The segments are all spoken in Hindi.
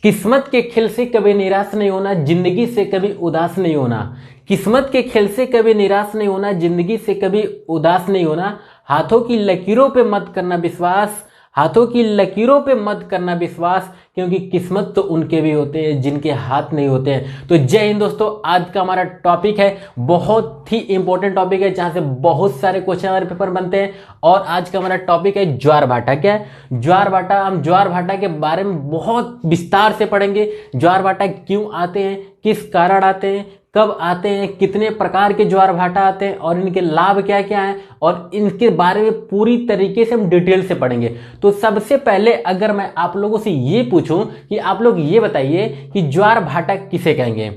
किस्मत के खेल से कभी निराश नहीं होना, जिंदगी से कभी उदास नहीं होना। किस्मत के खेल से कभी निराश नहीं होना, जिंदगी से कभी उदास नहीं होना। हाथों की लकीरों पे मत करना विश्वास, हाथों की लकीरों पे मत करना विश्वास, क्योंकि किस्मत तो उनके भी होते हैं जिनके हाथ नहीं होते हैं। तो जय हिंद दोस्तों, आज का हमारा टॉपिक है बहुत ही इंपॉर्टेंट टॉपिक है, जहां से बहुत सारे क्वेश्चन हमारे पेपर बनते हैं। और आज का हमारा टॉपिक है ज्वार भाटा। क्या है ज्वार भाटा? हम ज्वार भाटा के बारे में बहुत विस्तार से पढ़ेंगे। ज्वार भाटा क्यों आते हैं, किस कारण आते हैं, कब आते हैं, कितने प्रकार के ज्वार भाटा आते हैं और इनके लाभ क्या क्या हैं, और इनके बारे में पूरी तरीके से हम डिटेल से पढ़ेंगे। तो सबसे पहले अगर मैं आप लोगों से ये पूछूं कि आप लोग ये बताइए कि ज्वार भाटा किसे कहेंगे।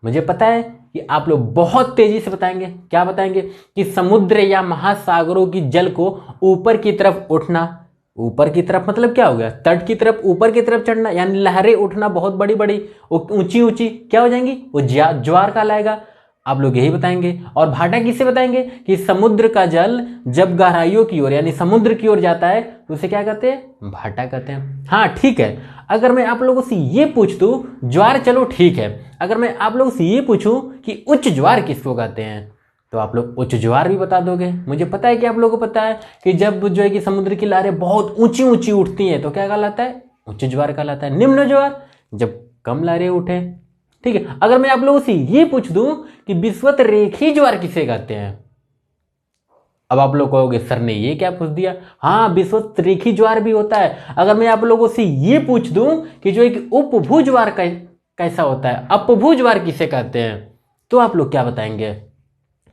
मुझे पता है कि आप लोग बहुत तेजी से बताएंगे। क्या बताएंगे? कि समुद्र या महासागरों की जल को ऊपर की तरफ उठना। ऊपर की तरफ मतलब क्या हो गया? तट की तरफ ऊपर की तरफ चढ़ना, यानी लहरें उठना बहुत बड़ी बड़ी ऊंची ऊंची, क्या हो जाएंगी? वो ज्वार कहलाएगा। आप लोग यही बताएंगे। और भाटा किसे बताएंगे? कि समुद्र का जल जब गहराइयों की ओर यानी समुद्र की ओर जाता है तो उसे क्या कहते हैं? भाटा कहते हैं। हाँ ठीक है। अगर मैं आप लोगों से ये पूछ दूं ज्वार, चलो ठीक है, अगर मैं आप लोगों से ये पूछूं कि उच्च ज्वार किसको कहते हैं, तो आप लोग उच्च ज्वार भी बता दोगे। मुझे पता है कि आप लोगों को पता है कि जब जो है कि समुद्र की लहरें बहुत ऊंची ऊंची उठती हैं तो क्या कहलाता है? उच्च ज्वार कहलाता है। निम्न ज्वार जब कम लहरें उठे। ठीक है। अगर मैं आप लोगों से ये पूछ दूं कि विषुवत रेखी ज्वार किसे कहते हैं, अब आप लोग कहोगे सर ने ये क्या पूछ दिया। हाँ, विषुवत रेखी ज्वार भी होता है। अगर मैं आप लोगों से ये पूछ दूं कि जो एक उपभू ज्वार कैसा होता है, अपभू ज्वार किसे कहते हैं, तो आप लोग क्या बताएंगे?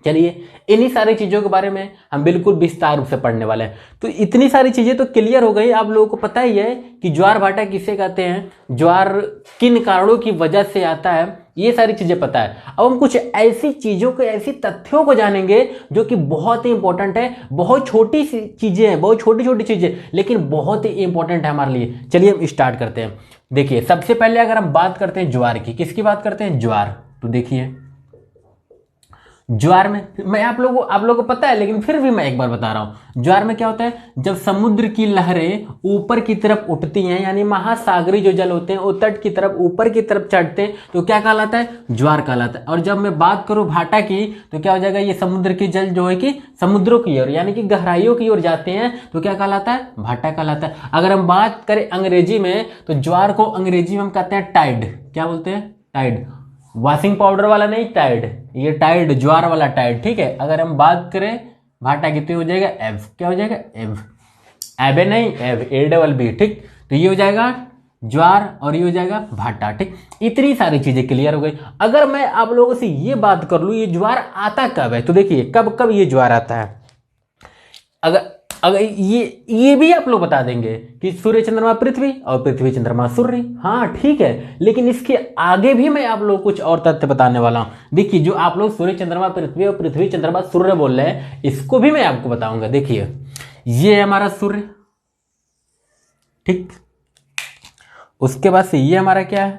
चलिए, इन्हीं सारी चीज़ों के बारे में हम बिल्कुल विस्तार रूप से पढ़ने वाले हैं। तो इतनी सारी चीज़ें तो क्लियर हो गई। आप लोगों को पता ही है कि ज्वार भाटा किसे कहते हैं, ज्वार किन कारणों की वजह से आता है, ये सारी चीज़ें पता है। अब हम कुछ ऐसी चीज़ों को, ऐसी तथ्यों को जानेंगे जो कि बहुत ही इंपॉर्टेंट है। बहुत छोटी सी चीज़ें हैं, बहुत छोटी छोटी चीज़ें, लेकिन बहुत ही इंपॉर्टेंट है हमारे लिए। चलिए हम स्टार्ट करते हैं। देखिए, सबसे पहले अगर हम बात करते हैं ज्वार की, किसकी बात करते हैं? ज्वार। तो देखिए ज्वार में, मैं आप लोगों को पता है लेकिन फिर भी मैं एक बार बता रहा हूं। ज्वार में क्या होता है? जब समुद्र की लहरें ऊपर की तरफ उठती हैं, यानी महासागरी जो जल होते हैं वो तट की तरफ ऊपर की तरफ चढ़ते हैं, तो क्या कहलाता है? ज्वार कहलाता है। और जब मैं बात करूं भाटा की, तो क्या हो जाएगा? ये समुद्र की जल जो है कि समुद्रों की ओर यानी कि गहराइयों की ओर जाते हैं, तो क्या कहलाता है? भाटा कहलाता है। अगर हम बात करें अंग्रेजी में, तो ज्वार को अंग्रेजी में हम कहते हैं टाइड। क्या बोलते हैं? टाइड। वॉशिंग पाउडर वाला नहीं, टाइड। ये टाइड, ज्वार वाला टाइड। ठीक है। अगर हम बात करें भाटा कितने हो जाएगा? एव। क्या हो जाएगा? एव। एबे नहीं, एव, ए डबल बी। ठीक। तो ये हो जाएगा ज्वार और ये हो जाएगा भाटा। ठीक। इतनी सारी चीजें क्लियर हो गई। अगर मैं आप लोगों से ये बात कर लूं ये ज्वार आता कब है, तो देखिए कब कब ये ज्वार आता है। अगर ये भी आप लोग बता देंगे कि सूर्य चंद्रमा पृथ्वी और पृथ्वी चंद्रमा सूर्य। हाँ ठीक है, लेकिन इसके आगे भी मैं आप लोग कुछ और तथ्य बताने वाला हूं। देखिए, जो आप लोग सूर्य चंद्रमा पृथ्वी और पृथ्वी चंद्रमा सूर्य बोल रहे हैं, इसको भी मैं आपको बताऊंगा। देखिए, ये है हमारा सूर्य। ठीक। उसके बाद से ये हमारा क्या है?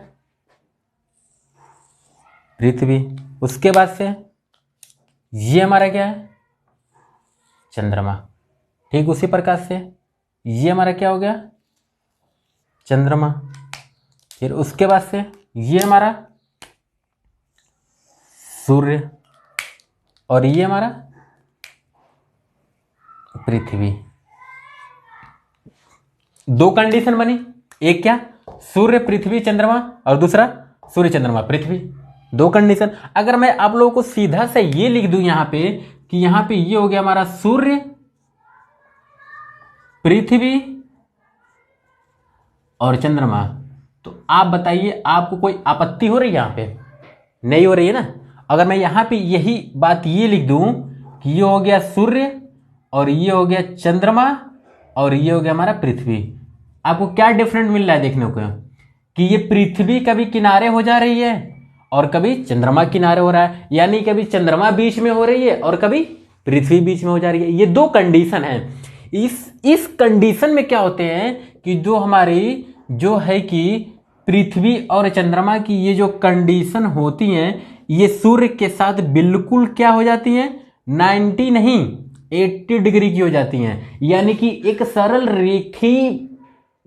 पृथ्वी। उसके बाद से ये हमारा क्या है? चंद्रमा। ठीक। उसी प्रकार से ये हमारा क्या हो गया? चंद्रमा। फिर उसके बाद से ये हमारा सूर्य और ये हमारा पृथ्वी। दो कंडीशन बनी, एक क्या? सूर्य पृथ्वी चंद्रमा, और दूसरा सूर्य चंद्रमा पृथ्वी। दो कंडीशन। अगर मैं आप लोगों को सीधा से ये लिख दूं यहां पे कि यहां पे ये हो गया हमारा सूर्य पृथ्वी और चंद्रमा, तो आप बताइए आपको कोई आपत्ति हो रही है? यहां पे नहीं हो रही है ना। अगर मैं यहां पे यही बात ये लिख दूं कि ये हो गया सूर्य और ये हो गया चंद्रमा और ये हो गया हमारा पृथ्वी, आपको क्या डिफरेंट मिल रहा है देखने को? कि ये पृथ्वी कभी किनारे हो जा रही है और कभी चंद्रमा किनारे हो रहा है, यानी कभी चंद्रमा बीच में हो रही है और कभी पृथ्वी बीच में हो जा रही है। ये दो कंडीशन है। इस कंडीशन में क्या होते हैं कि जो हमारी जो है कि पृथ्वी और चंद्रमा की ये जो कंडीशन होती हैं, ये सूर्य के साथ बिल्कुल क्या हो जाती हैं? 90 नहीं 80 डिग्री की हो जाती हैं। यानी कि एक सरल रेखी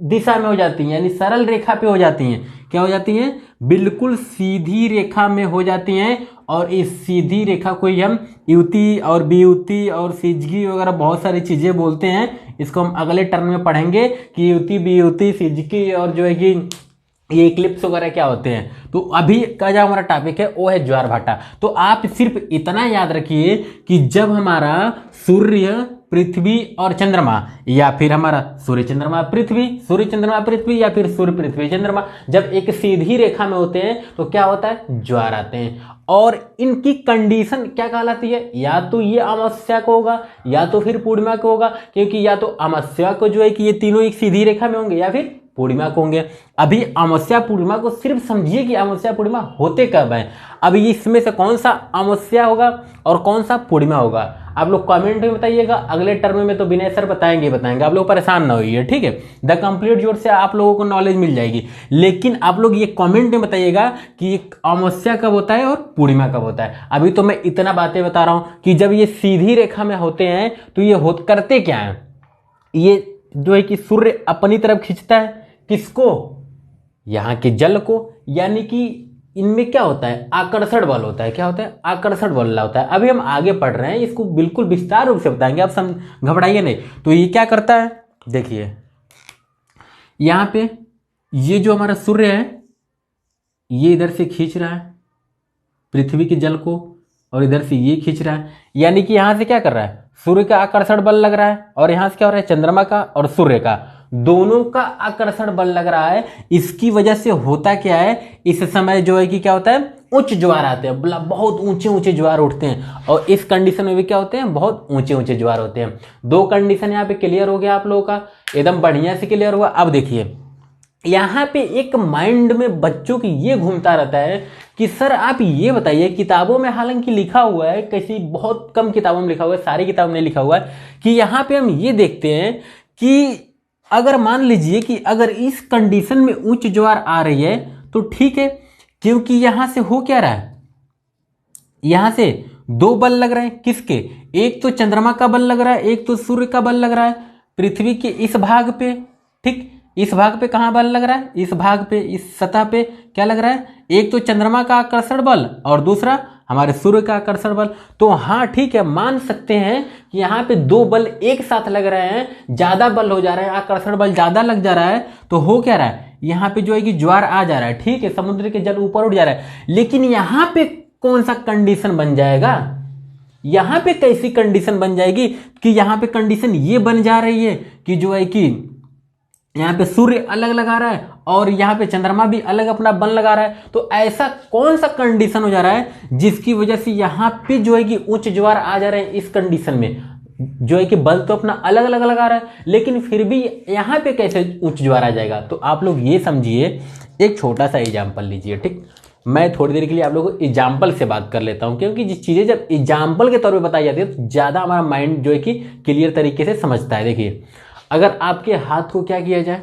दिशा में हो जाती हैं, यानी सरल रेखा पे हो जाती हैं। क्या हो जाती हैं? बिल्कुल सीधी रेखा में हो जाती हैं। और इस सीधी रेखा को ही हम युति और वियुति और सिजगी वगैरह बहुत सारी चीजें बोलते हैं। इसको हम अगले टर्म में पढ़ेंगे कि युति, वियुति, सिजगी और जो है कि ये इक्लिप्स वगैरह क्या होते हैं। तो अभी का जो हमारा टॉपिक है वो है ज्वार भाटा। तो आप सिर्फ इतना याद रखिए कि जब हमारा सूर्य, पृथ्वी और चंद्रमा, या फिर हमारा सूर्य चंद्रमा पृथ्वी, सूर्य चंद्रमा पृथ्वी, या फिर सूर्य पृथ्वी चंद्रमा जब एक सीधी रेखा में होते हैं तो क्या होता है? ज्वार आते हैं। और इनकी कंडीशन क्या कहलाती है? या तो ये अमावस्या को होगा या तो फिर पूर्णिमा को होगा, क्योंकि या तो अमावस्या को जो है कि ये तीनों एक सीधी रेखा में होंगे या फिर पूर्णिमा को होंगे। अभी अमावस्या पूर्णिमा को सिर्फ समझिए कि अमावस्या पूर्णिमा होते कब है। अभी इसमें से कौन सा अमावस्या होगा और कौन सा पूर्णिमा होगा आप लोग कमेंट में बताइएगा। अगले टर्म में तो विनय सर बताएंगे, आप लोग परेशान ना होइए, ठीक है। द कंप्लीट जोर से आप लोगों को नॉलेज मिल जाएगी, लेकिन आप लोग ये कमेंट में बताइएगा कि अमावस्या कब होता है और पूर्णिमा कब होता है। अभी तो मैं इतना बातें बता रहा हूं कि जब ये सीधी रेखा में होते हैं तो ये करते क्या है? ये जो है कि सूर्य अपनी तरफ खींचता है किसको? यहां के जल को, यानी कि इनमें क्या होता है? आकर्षण बल होता है। क्या होता है? आकर्षण बल होता है। अभी हम आगे पढ़ रहे हैं, इसको बिल्कुल विस्तार रूप से बताएंगे, आप घबराइए नहीं। तो ये क्या करता है? देखिए यहां पे ये जो हमारा सूर्य है ये इधर से खींच रहा है पृथ्वी के जल को, और इधर से ये खींच रहा है, यानी कि यहां से क्या कर रहा है? सूर्य का आकर्षण बल लग रहा है, और यहां से क्या हो रहा है? चंद्रमा का और सूर्य का दोनों का आकर्षण बल लग रहा है। इसकी वजह से होता क्या है? इस समय जो है कि क्या होता है? उच्च ज्वार आते हैं, बहुत ऊंचे ऊंचे ज्वार उठते हैं। और इस कंडीशन में भी क्या होते हैं? बहुत ऊंचे ऊंचे ज्वार होते हैं। दो कंडीशन यहाँ पे क्लियर हो गया आप लोगों का, एकदम बढ़िया से क्लियर हुआ। अब देखिए यहाँ पे एक माइंड में बच्चों की ये घूमता रहता है कि सर आप ये बताइए, किताबों में हालांकि लिखा हुआ है, किसी बहुत कम किताबों में लिखा हुआ है, सारी किताबों में लिखा हुआ है, कि यहाँ पे हम ये देखते हैं कि अगर मान लीजिए कि अगर इस कंडीशन में उच्च ज्वार आ रही है तो ठीक है, क्योंकि यहां से हो क्या रहा है? यहां से दो बल लग रहे हैं। किसके? एक तो चंद्रमा का बल लग रहा है, एक तो सूर्य का बल लग रहा है पृथ्वी के इस भाग पे, ठीक। इस भाग पे कहां बल लग रहा है? इस भाग पे, इस सतह पे क्या लग रहा है? एक तो चंद्रमा का आकर्षण बल और दूसरा हमारे सूर्य का आकर्षण बल। तो हाँ ठीक है, मान सकते हैं कि यहाँ पे दो बल एक साथ लग रहे हैं, ज्यादा बल हो जा रहा है, आकर्षण बल ज्यादा लग जा रहा है, तो हो क्या रहा है? यहाँ पे जो है कि ज्वार आ जा रहा है, ठीक है, समुद्र के जल ऊपर उठ जा रहा है। लेकिन यहाँ पे कौन सा कंडीशन बन जाएगा? यहाँ पे कैसी कंडीशन बन जाएगी कि यहाँ पे कंडीशन ये बन जा रही है कि जो है कि यहाँ पे सूर्य अलग लगा रहा है और यहाँ पे चंद्रमा भी अलग अपना बल लगा रहा है। तो ऐसा कौन सा कंडीशन हो जा रहा है जिसकी वजह से यहाँ पे जो है कि उच्च ज्वार आ जा रहे हैं? इस कंडीशन में जो है कि बल तो अपना अलग अलग लगा रहा है, लेकिन फिर भी यहाँ पे कैसे उच्च ज्वार आ जाएगा? तो आप लोग ये समझिए, एक छोटा सा एग्जाम्पल लीजिए, ठीक। मैं थोड़ी देर के लिए आप लोगों को एग्जाम्पल से बात कर लेता हूँ, क्योंकि जिस चीजें जब एग्जाम्पल के तौर पर बताई जाती है तो ज्यादा हमारा माइंड जो है कि क्लियर तरीके से समझता है। देखिए, अगर आपके हाथ को क्या किया जाए?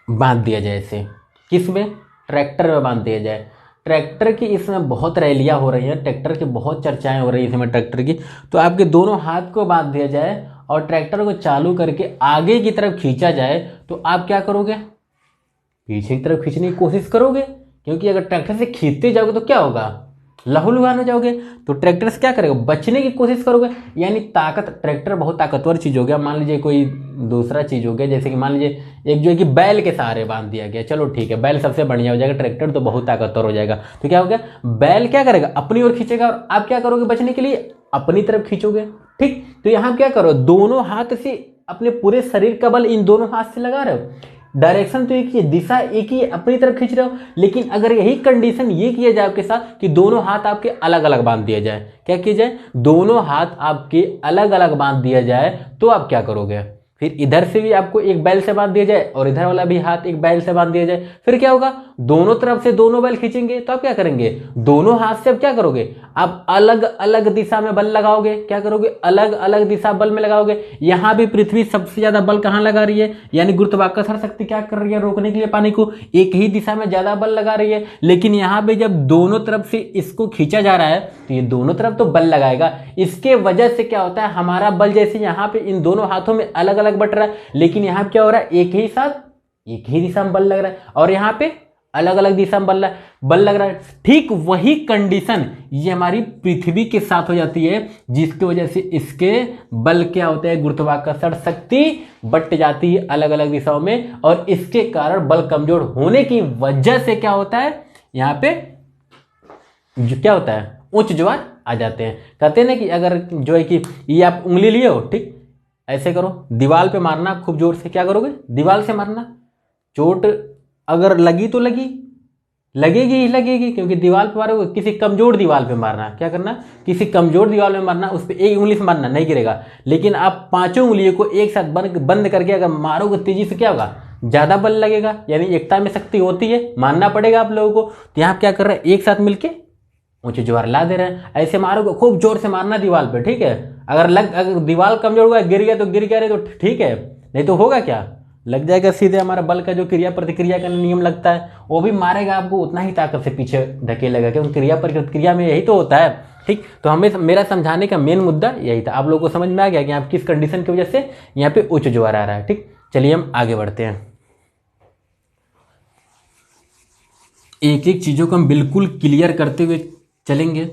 बांध दिया जाए, ऐसे किस में? ट्रैक्टर में बांध दिया जाए। ट्रैक्टर की इसमें बहुत रैलियां हो रही हैं, ट्रैक्टर की बहुत चर्चाएं हो रही हैं इसमें ट्रैक्टर की। तो आपके दोनों हाथ को बांध दिया जाए और ट्रैक्टर को चालू करके आगे की तरफ खींचा जाए, तो आप क्या करोगे? पीछे की तरफ खींचने की कोशिश करोगे, क्योंकि अगर ट्रैक्टर से खींचते जाओगे तो क्या होगा? लहूलुहान हो जाओगे। तो ट्रैक्टर से क्या करेगा? बचने की कोशिश करोगे। यानी ताकत, ट्रैक्टर बहुत ताकतवर चीज हो गया। मान लीजिए कोई दूसरा चीज हो गया, जैसे कि मान लीजिए एक जो है कि बैल के सहारे बांध दिया गया, चलो ठीक है, बैल सबसे बढ़िया हो जाएगा, ट्रैक्टर तो बहुत ताकतवर हो जाएगा। तो क्या हो गया? बैल क्या करेगा? अपनी ओर खींचेगा और आप क्या करोगे? बचने के लिए अपनी तरफ खींचोगे, ठीक। तो यहां क्या करो? दोनों हाथ से अपने पूरे शरीर का बल इन दोनों हाथ से लगा रहे हो। डायरेक्शन तो एक ही, दिशा एक ही, अपनी तरफ खींच रहे हो। लेकिन अगर यही कंडीशन ये किया जाए आपके साथ कि दोनों हाथ आपके अलग अलग बांध दिया जाए, क्या किया जाए? दोनों हाथ आपके अलग अलग बांध दिया जाए, तो आप क्या करोगे? फिर इधर से भी आपको एक बैल से बांध दिया जाए और इधर वाला भी हाथ एक बैल से बांध दिया जाए, फिर क्या होगा? दोनों तरफ से दोनों बैल खींचेंगे, तो आप क्या करेंगे? दोनों हाथ से अब क्या करोगे? आप अलग अलग दिशा में बल लगाओगे। क्या करोगे? अलग अलग दिशा बल में लगाओगे। यहां भी पृथ्वी सबसे ज्यादा बल कहां लगा रही है? यानी गुरुत्वाकर्षण शक्ति क्या कर रही है? रोकने के लिए पानी को एक ही दिशा में ज्यादा बल लगा रही है। लेकिन यहां पे जब दोनों तरफ से इसको खींचा जा रहा है तो ये दोनों तरफ तो बल लगाएगा। इसके वजह से क्या होता है? हमारा बल जैसे यहाँ पे इन दोनों हाथों में अलग अलग बट रहा है, लेकिन यहाँ क्या हो रहा है, एक ही साथ एक ही दिशा में बल लग रहा है, और यहाँ पे अलग अलग दिशा में बल लग रहा है। ठीक वही कंडीशन ये हमारी पृथ्वी के साथ हो जाती है, जिसकी वजह से इसके बल क्या होते हैं, गुरुत्वाकर्षण शक्ति बट जाती है अलग अलग दिशाओं में, और इसके कारण बल कमजोर होने की वजह से क्या होता है, यहाँ पे जो क्या होता है, उच्च ज्वार आ जाते हैं। कहते हैं ना कि अगर जो है कि ये आप उंगली लिए हो, ठीक ऐसे करो, दीवार पे मारना खूब जोर से, क्या करोगे, दीवार से मारना, चोट अगर लगी तो लगेगी ही लगेगी, क्योंकि दीवार पे मारोगे, किसी कमजोर दीवार पे मारना, क्या करना, किसी कमजोर दीवार पे मारना, उस पर एक उंगली से मारना, नहीं गिरेगा। लेकिन आप पांचों उंगलियों को एक साथ बंद करके अगर मारोगे तेजी से, क्या होगा, ज्यादा बल लगेगा, यानी एकता में शक्ति होती है, मानना पड़ेगा आप लोगों को। तो यहाँ क्या कर रहे हैं, एक साथ मिलके ऊंचे ज्वार ला दे रहे हैं। ऐसे मारोगे, खूब जोर से मारना दीवार पे, ठीक है। अगर दीवार कमजोर हुआ, गिर गया तो गिर गया, रहे तो ठीक है, नहीं तो होगा क्या, लग जाएगा सीधे हमारा बल का जो क्रिया प्रतिक्रिया का नियम लगता है, वो भी मारेगा आपको उतना ही ताकत से पीछे धकेलेगा, क्योंकि क्रिया प्रतिक्रिया में यही तो होता है, ठीक। तो हमें मेरा समझाने का मेन मुद्दा यही था। आप लोगों को समझ में आ गया कि आप किस कंडीशन की वजह से यहाँ पे उच्च ज्वार आ रहा है, ठीक। चलिए हम आगे बढ़ते हैं, एक एक चीजों को हम बिल्कुल क्लियर करते हुए चलेंगे।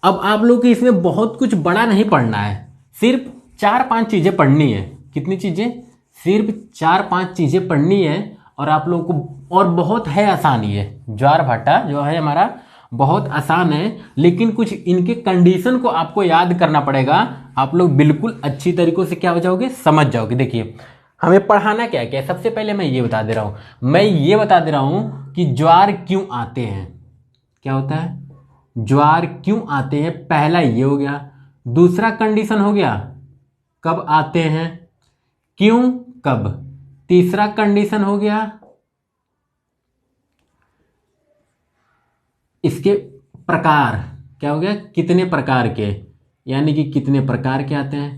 अब आप लोग को इसमें बहुत कुछ बड़ा नहीं पढ़ना है, सिर्फ 4-5 चीजें पढ़नी है। कितनी चीजें, सिर्फ 4-5 चीजें पढ़नी है, और आप लोगों को, और बहुत है आसान, ये ज्वार भाटा जो है हमारा बहुत आसान है, लेकिन कुछ इनके कंडीशन को आपको याद करना पड़ेगा। आप लोग बिल्कुल अच्छी तरीकों से क्या हो जाओगे, समझ जाओगे। देखिए हमें पढ़ाना क्या क्या है, सबसे पहले मैं ये बता दे रहा हूं कि ज्वार क्यों आते हैं, क्या होता है, ज्वार क्यों आते हैं, पहला ये हो गया। दूसरा कंडीशन हो गया, कब आते हैं, क्यों, कब। तीसरा कंडीशन हो गया, इसके प्रकार, क्या हो गया, कितने प्रकार के, यानी कि कितने प्रकार के आते हैं।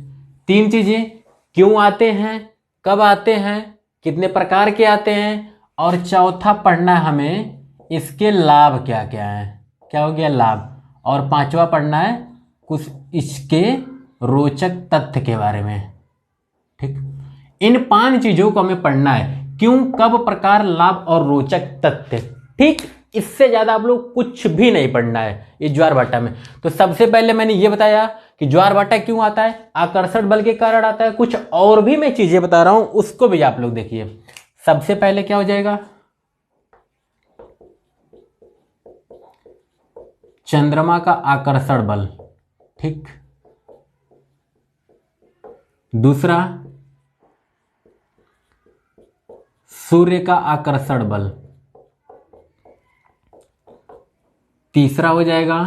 3 चीजें, क्यों आते हैं, कब आते हैं, कितने प्रकार के आते हैं, और चौथा पढ़ना है हमें इसके लाभ क्या क्या है, क्या हो गया, लाभ। और 5वां पढ़ना है कुछ इसके रोचक तथ्य के बारे में, ठीक। इन 5 चीजों को हमें पढ़ना है, क्यों, कब, प्रकार, लाभ और रोचक तथ्य, ठीक। इससे ज्यादा आप लोग कुछ भी नहीं पढ़ना है इस ज्वार भाटा में। तो सबसे पहले मैंने ये बताया कि ज्वार भाटा क्यों आता है, आकर्षण बल के कारण आता है। कुछ और भी मैं चीजें बता रहा हूं, उसको भी आप लोग देखिए। सबसे पहले क्या हो जाएगा, चंद्रमा का आकर्षण बल, ठीक। दूसरा, सूर्य का आकर्षण बल। तीसरा हो जाएगा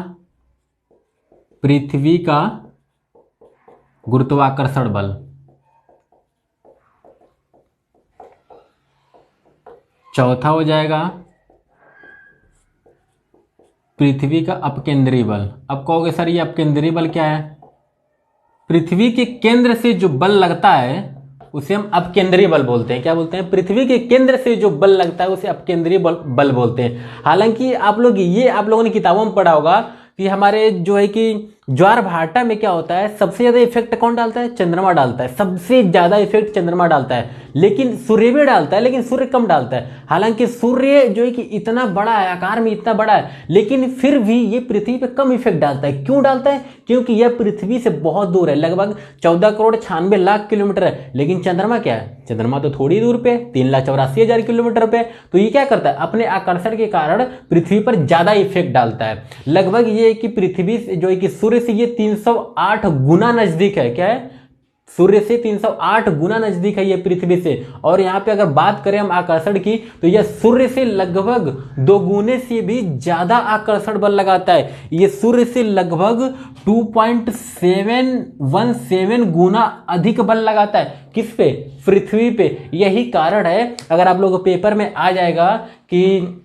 पृथ्वी का गुरुत्वाकर्षण बल। चौथा हो जाएगा पृथ्वी का अपकेंद्रीय बल। अब कहोगे सर ये अपकेंद्रीय बल क्या है, पृथ्वी के केंद्र से जो बल लगता है उसे हम अपकेंद्रीय बल बोलते हैं। क्या बोलते हैं, पृथ्वी के केंद्र से जो बल लगता है उसे अपकेंद्रीय बल बोलते हैं। हालांकि आप लोगों ने किताबों में पढ़ा होगा कि हमारे जो है कि ज्वार भाटा में क्या होता है, सबसे ज्यादा इफेक्ट कौन डालता है, चंद्रमा डालता है, सबसे ज्यादा इफेक्ट चंद्रमा डालता है, लेकिन सूर्य भी डालता है, लेकिन सूर्य कम डालता है। हालांकि सूर्य जो है कि इतना बड़ा है, आकार में इतना बड़ा है, लेकिन फिर भी ये पृथ्वी पे कम इफेक्ट डालता है। क्यों डालता है, क्योंकि यह पृथ्वी से बहुत दूर है, लगभग 14,96,00,000 किलोमीटर है। लेकिन चंद्रमा क्या है, चंद्रमा तो थोड़ी दूर पे, 3,84,000 किलोमीटर पे। तो ये क्या करता है, अपने आकर्षण के कारण पृथ्वी पर ज्यादा इफेक्ट डालता है। लगभग ये कि पृथ्वी जो है कि सूर्य से ये 308 गुना नजदीक है। क्या है, सूर्य से 308 गुना नजदीक है ये पृथ्वी से। और यहां पे अगर बात करें हम आकर्षण की, तो यह सूर्य से लगभग 2 गुने से भी ज्यादा आकर्षण बल लगाता है। ये सूर्य से लगभग 2.717 गुना अधिक बल लगाता है। किस पे, पृथ्वी पे। यही कारण है, अगर आप लोगों को पेपर में आ जाएगा कि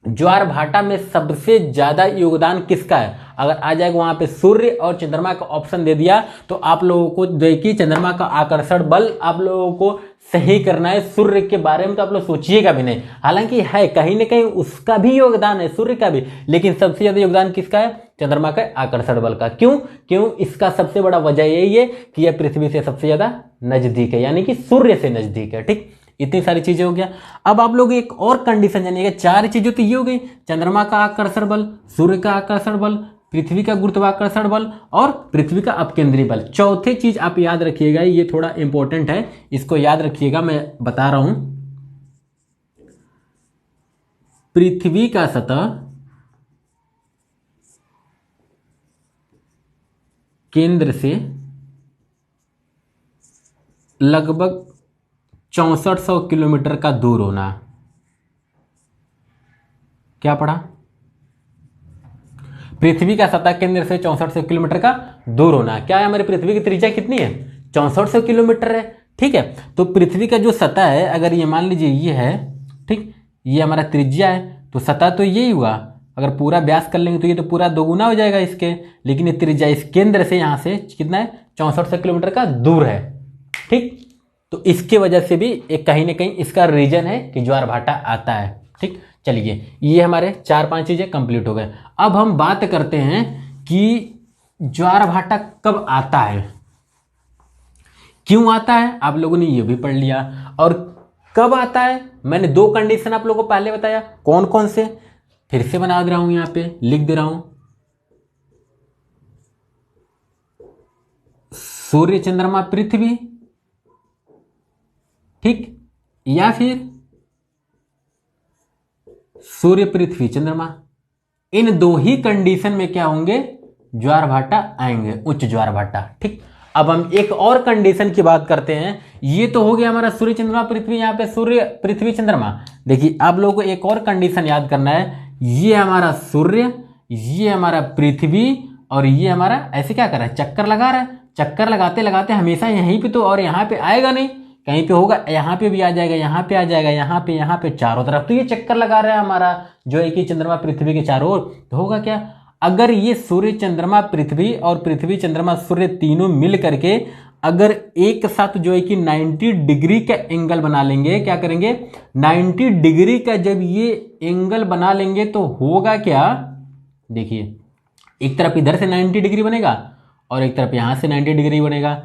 ज्वार भाटा में सबसे ज्यादा योगदान किसका है, अगर आ जाएगा वहां पे सूर्य और चंद्रमा का ऑप्शन दे दिया तो आप लोगों को देखिए चंद्रमा का आकर्षण बल आप लोगों को सही करना है। सूर्य के बारे में तो आप लोग सोचिएगा भी नहीं, हालांकि है कहीं ना कहीं उसका भी योगदान है, सूर्य का भी, लेकिन सबसे ज्यादा योगदान किसका है? चंद्रमा का आकर्षण बल का। क्यों इसका सबसे बड़ा वजह यही है कि यह पृथ्वी से सबसे ज्यादा नजदीक है, यानी कि सूर्य से नजदीक है। ठीक, इतनी सारी चीजें हो गया। अब आप लोग एक और कंडीशन जानिएगा, 4 चीजें तो ये हो गई, चंद्रमा का आकर्षण बल, सूर्य का आकर्षण बल, पृथ्वी का गुरुत्वाकर्षण बल और पृथ्वी का अपकेंद्री बल। चौथे चीज आप याद रखिएगा, ये थोड़ा इंपॉर्टेंट है, इसको याद रखिएगा, मैं बता रहा हूं। पृथ्वी का सतह केंद्र से लगभग 6400 किलोमीटर का दूर होना। क्या पढ़ा? पृथ्वी का सतह केंद्र से 6400 किलोमीटर का दूर होना। क्या है? हमारी पृथ्वी की त्रिज्या कितनी है? 6400 किलोमीटर है। ठीक है, तो पृथ्वी का जो सतह है, अगर ये मान लीजिए ये है, ठीक, ये हमारा त्रिज्या है, तो सतह तो यही हुआ। अगर पूरा व्यास कर लेंगे तो ये तो पूरा दोगुना हो जाएगा इसके, लेकिन ये त्रिज्या इस केंद्र से यहां से कितना है? 6400 किलोमीटर का दूर है। ठीक, तो इसके वजह से भी एक कहीं ना कहीं इसका रीजन है कि ज्वार भाटा आता है। ठीक, चलिए ये हमारे 4-5 चीजें कंप्लीट हो गए। अब हम बात करते हैं कि ज्वार भाटा कब आता है, क्यों आता है, आप लोगों ने ये भी पढ़ लिया। और कब आता है, मैंने 2 कंडीशन आप लोगों को पहले बताया, कौन कौन से, फिर से बना दे रहा हूं, यहां पे लिख दे रहा हूं। सूर्य चंद्रमा पृथ्वी, ठीक, या फिर सूर्य पृथ्वी चंद्रमा, इन 2 ही कंडीशन में क्या होंगे? ज्वार भाटा आएंगे, उच्च ज्वार भाटा। ठीक, अब हम एक और कंडीशन की बात करते हैं। ये तो हो गया हमारा सूर्य चंद्रमा पृथ्वी, यहां पे सूर्य पृथ्वी चंद्रमा। देखिए आप लोगों को एक और कंडीशन याद करना है, ये हमारा सूर्य, ये हमारा पृथ्वी, और ये हमारा ऐसे क्या कर रहा है? चक्कर लगा रहा है। चक्कर लगाते लगाते हमेशा यहीं पे तो, और यहां पे आएगा नहीं, कहीं पे होगा, यहाँ पे भी आ जाएगा, यहाँ पे आ जाएगा, यहाँ पे चारों तरफ, तो ये चक्कर लगा रहा है हमारा जो है कि चंद्रमा पृथ्वी के चारों ओर। तो होगा क्या? अगर ये सूर्य चंद्रमा पृथ्वी और पृथ्वी चंद्रमा सूर्य तीनों मिल करके अगर एक साथ जो है कि 90 डिग्री का एंगल बना लेंगे, क्या करेंगे? 90 डिग्री का जब ये एंगल बना लेंगे तो होगा क्या? देखिए एक तरफ इधर से 90 डिग्री बनेगा और एक तरफ यहां से 90 डिग्री बनेगा।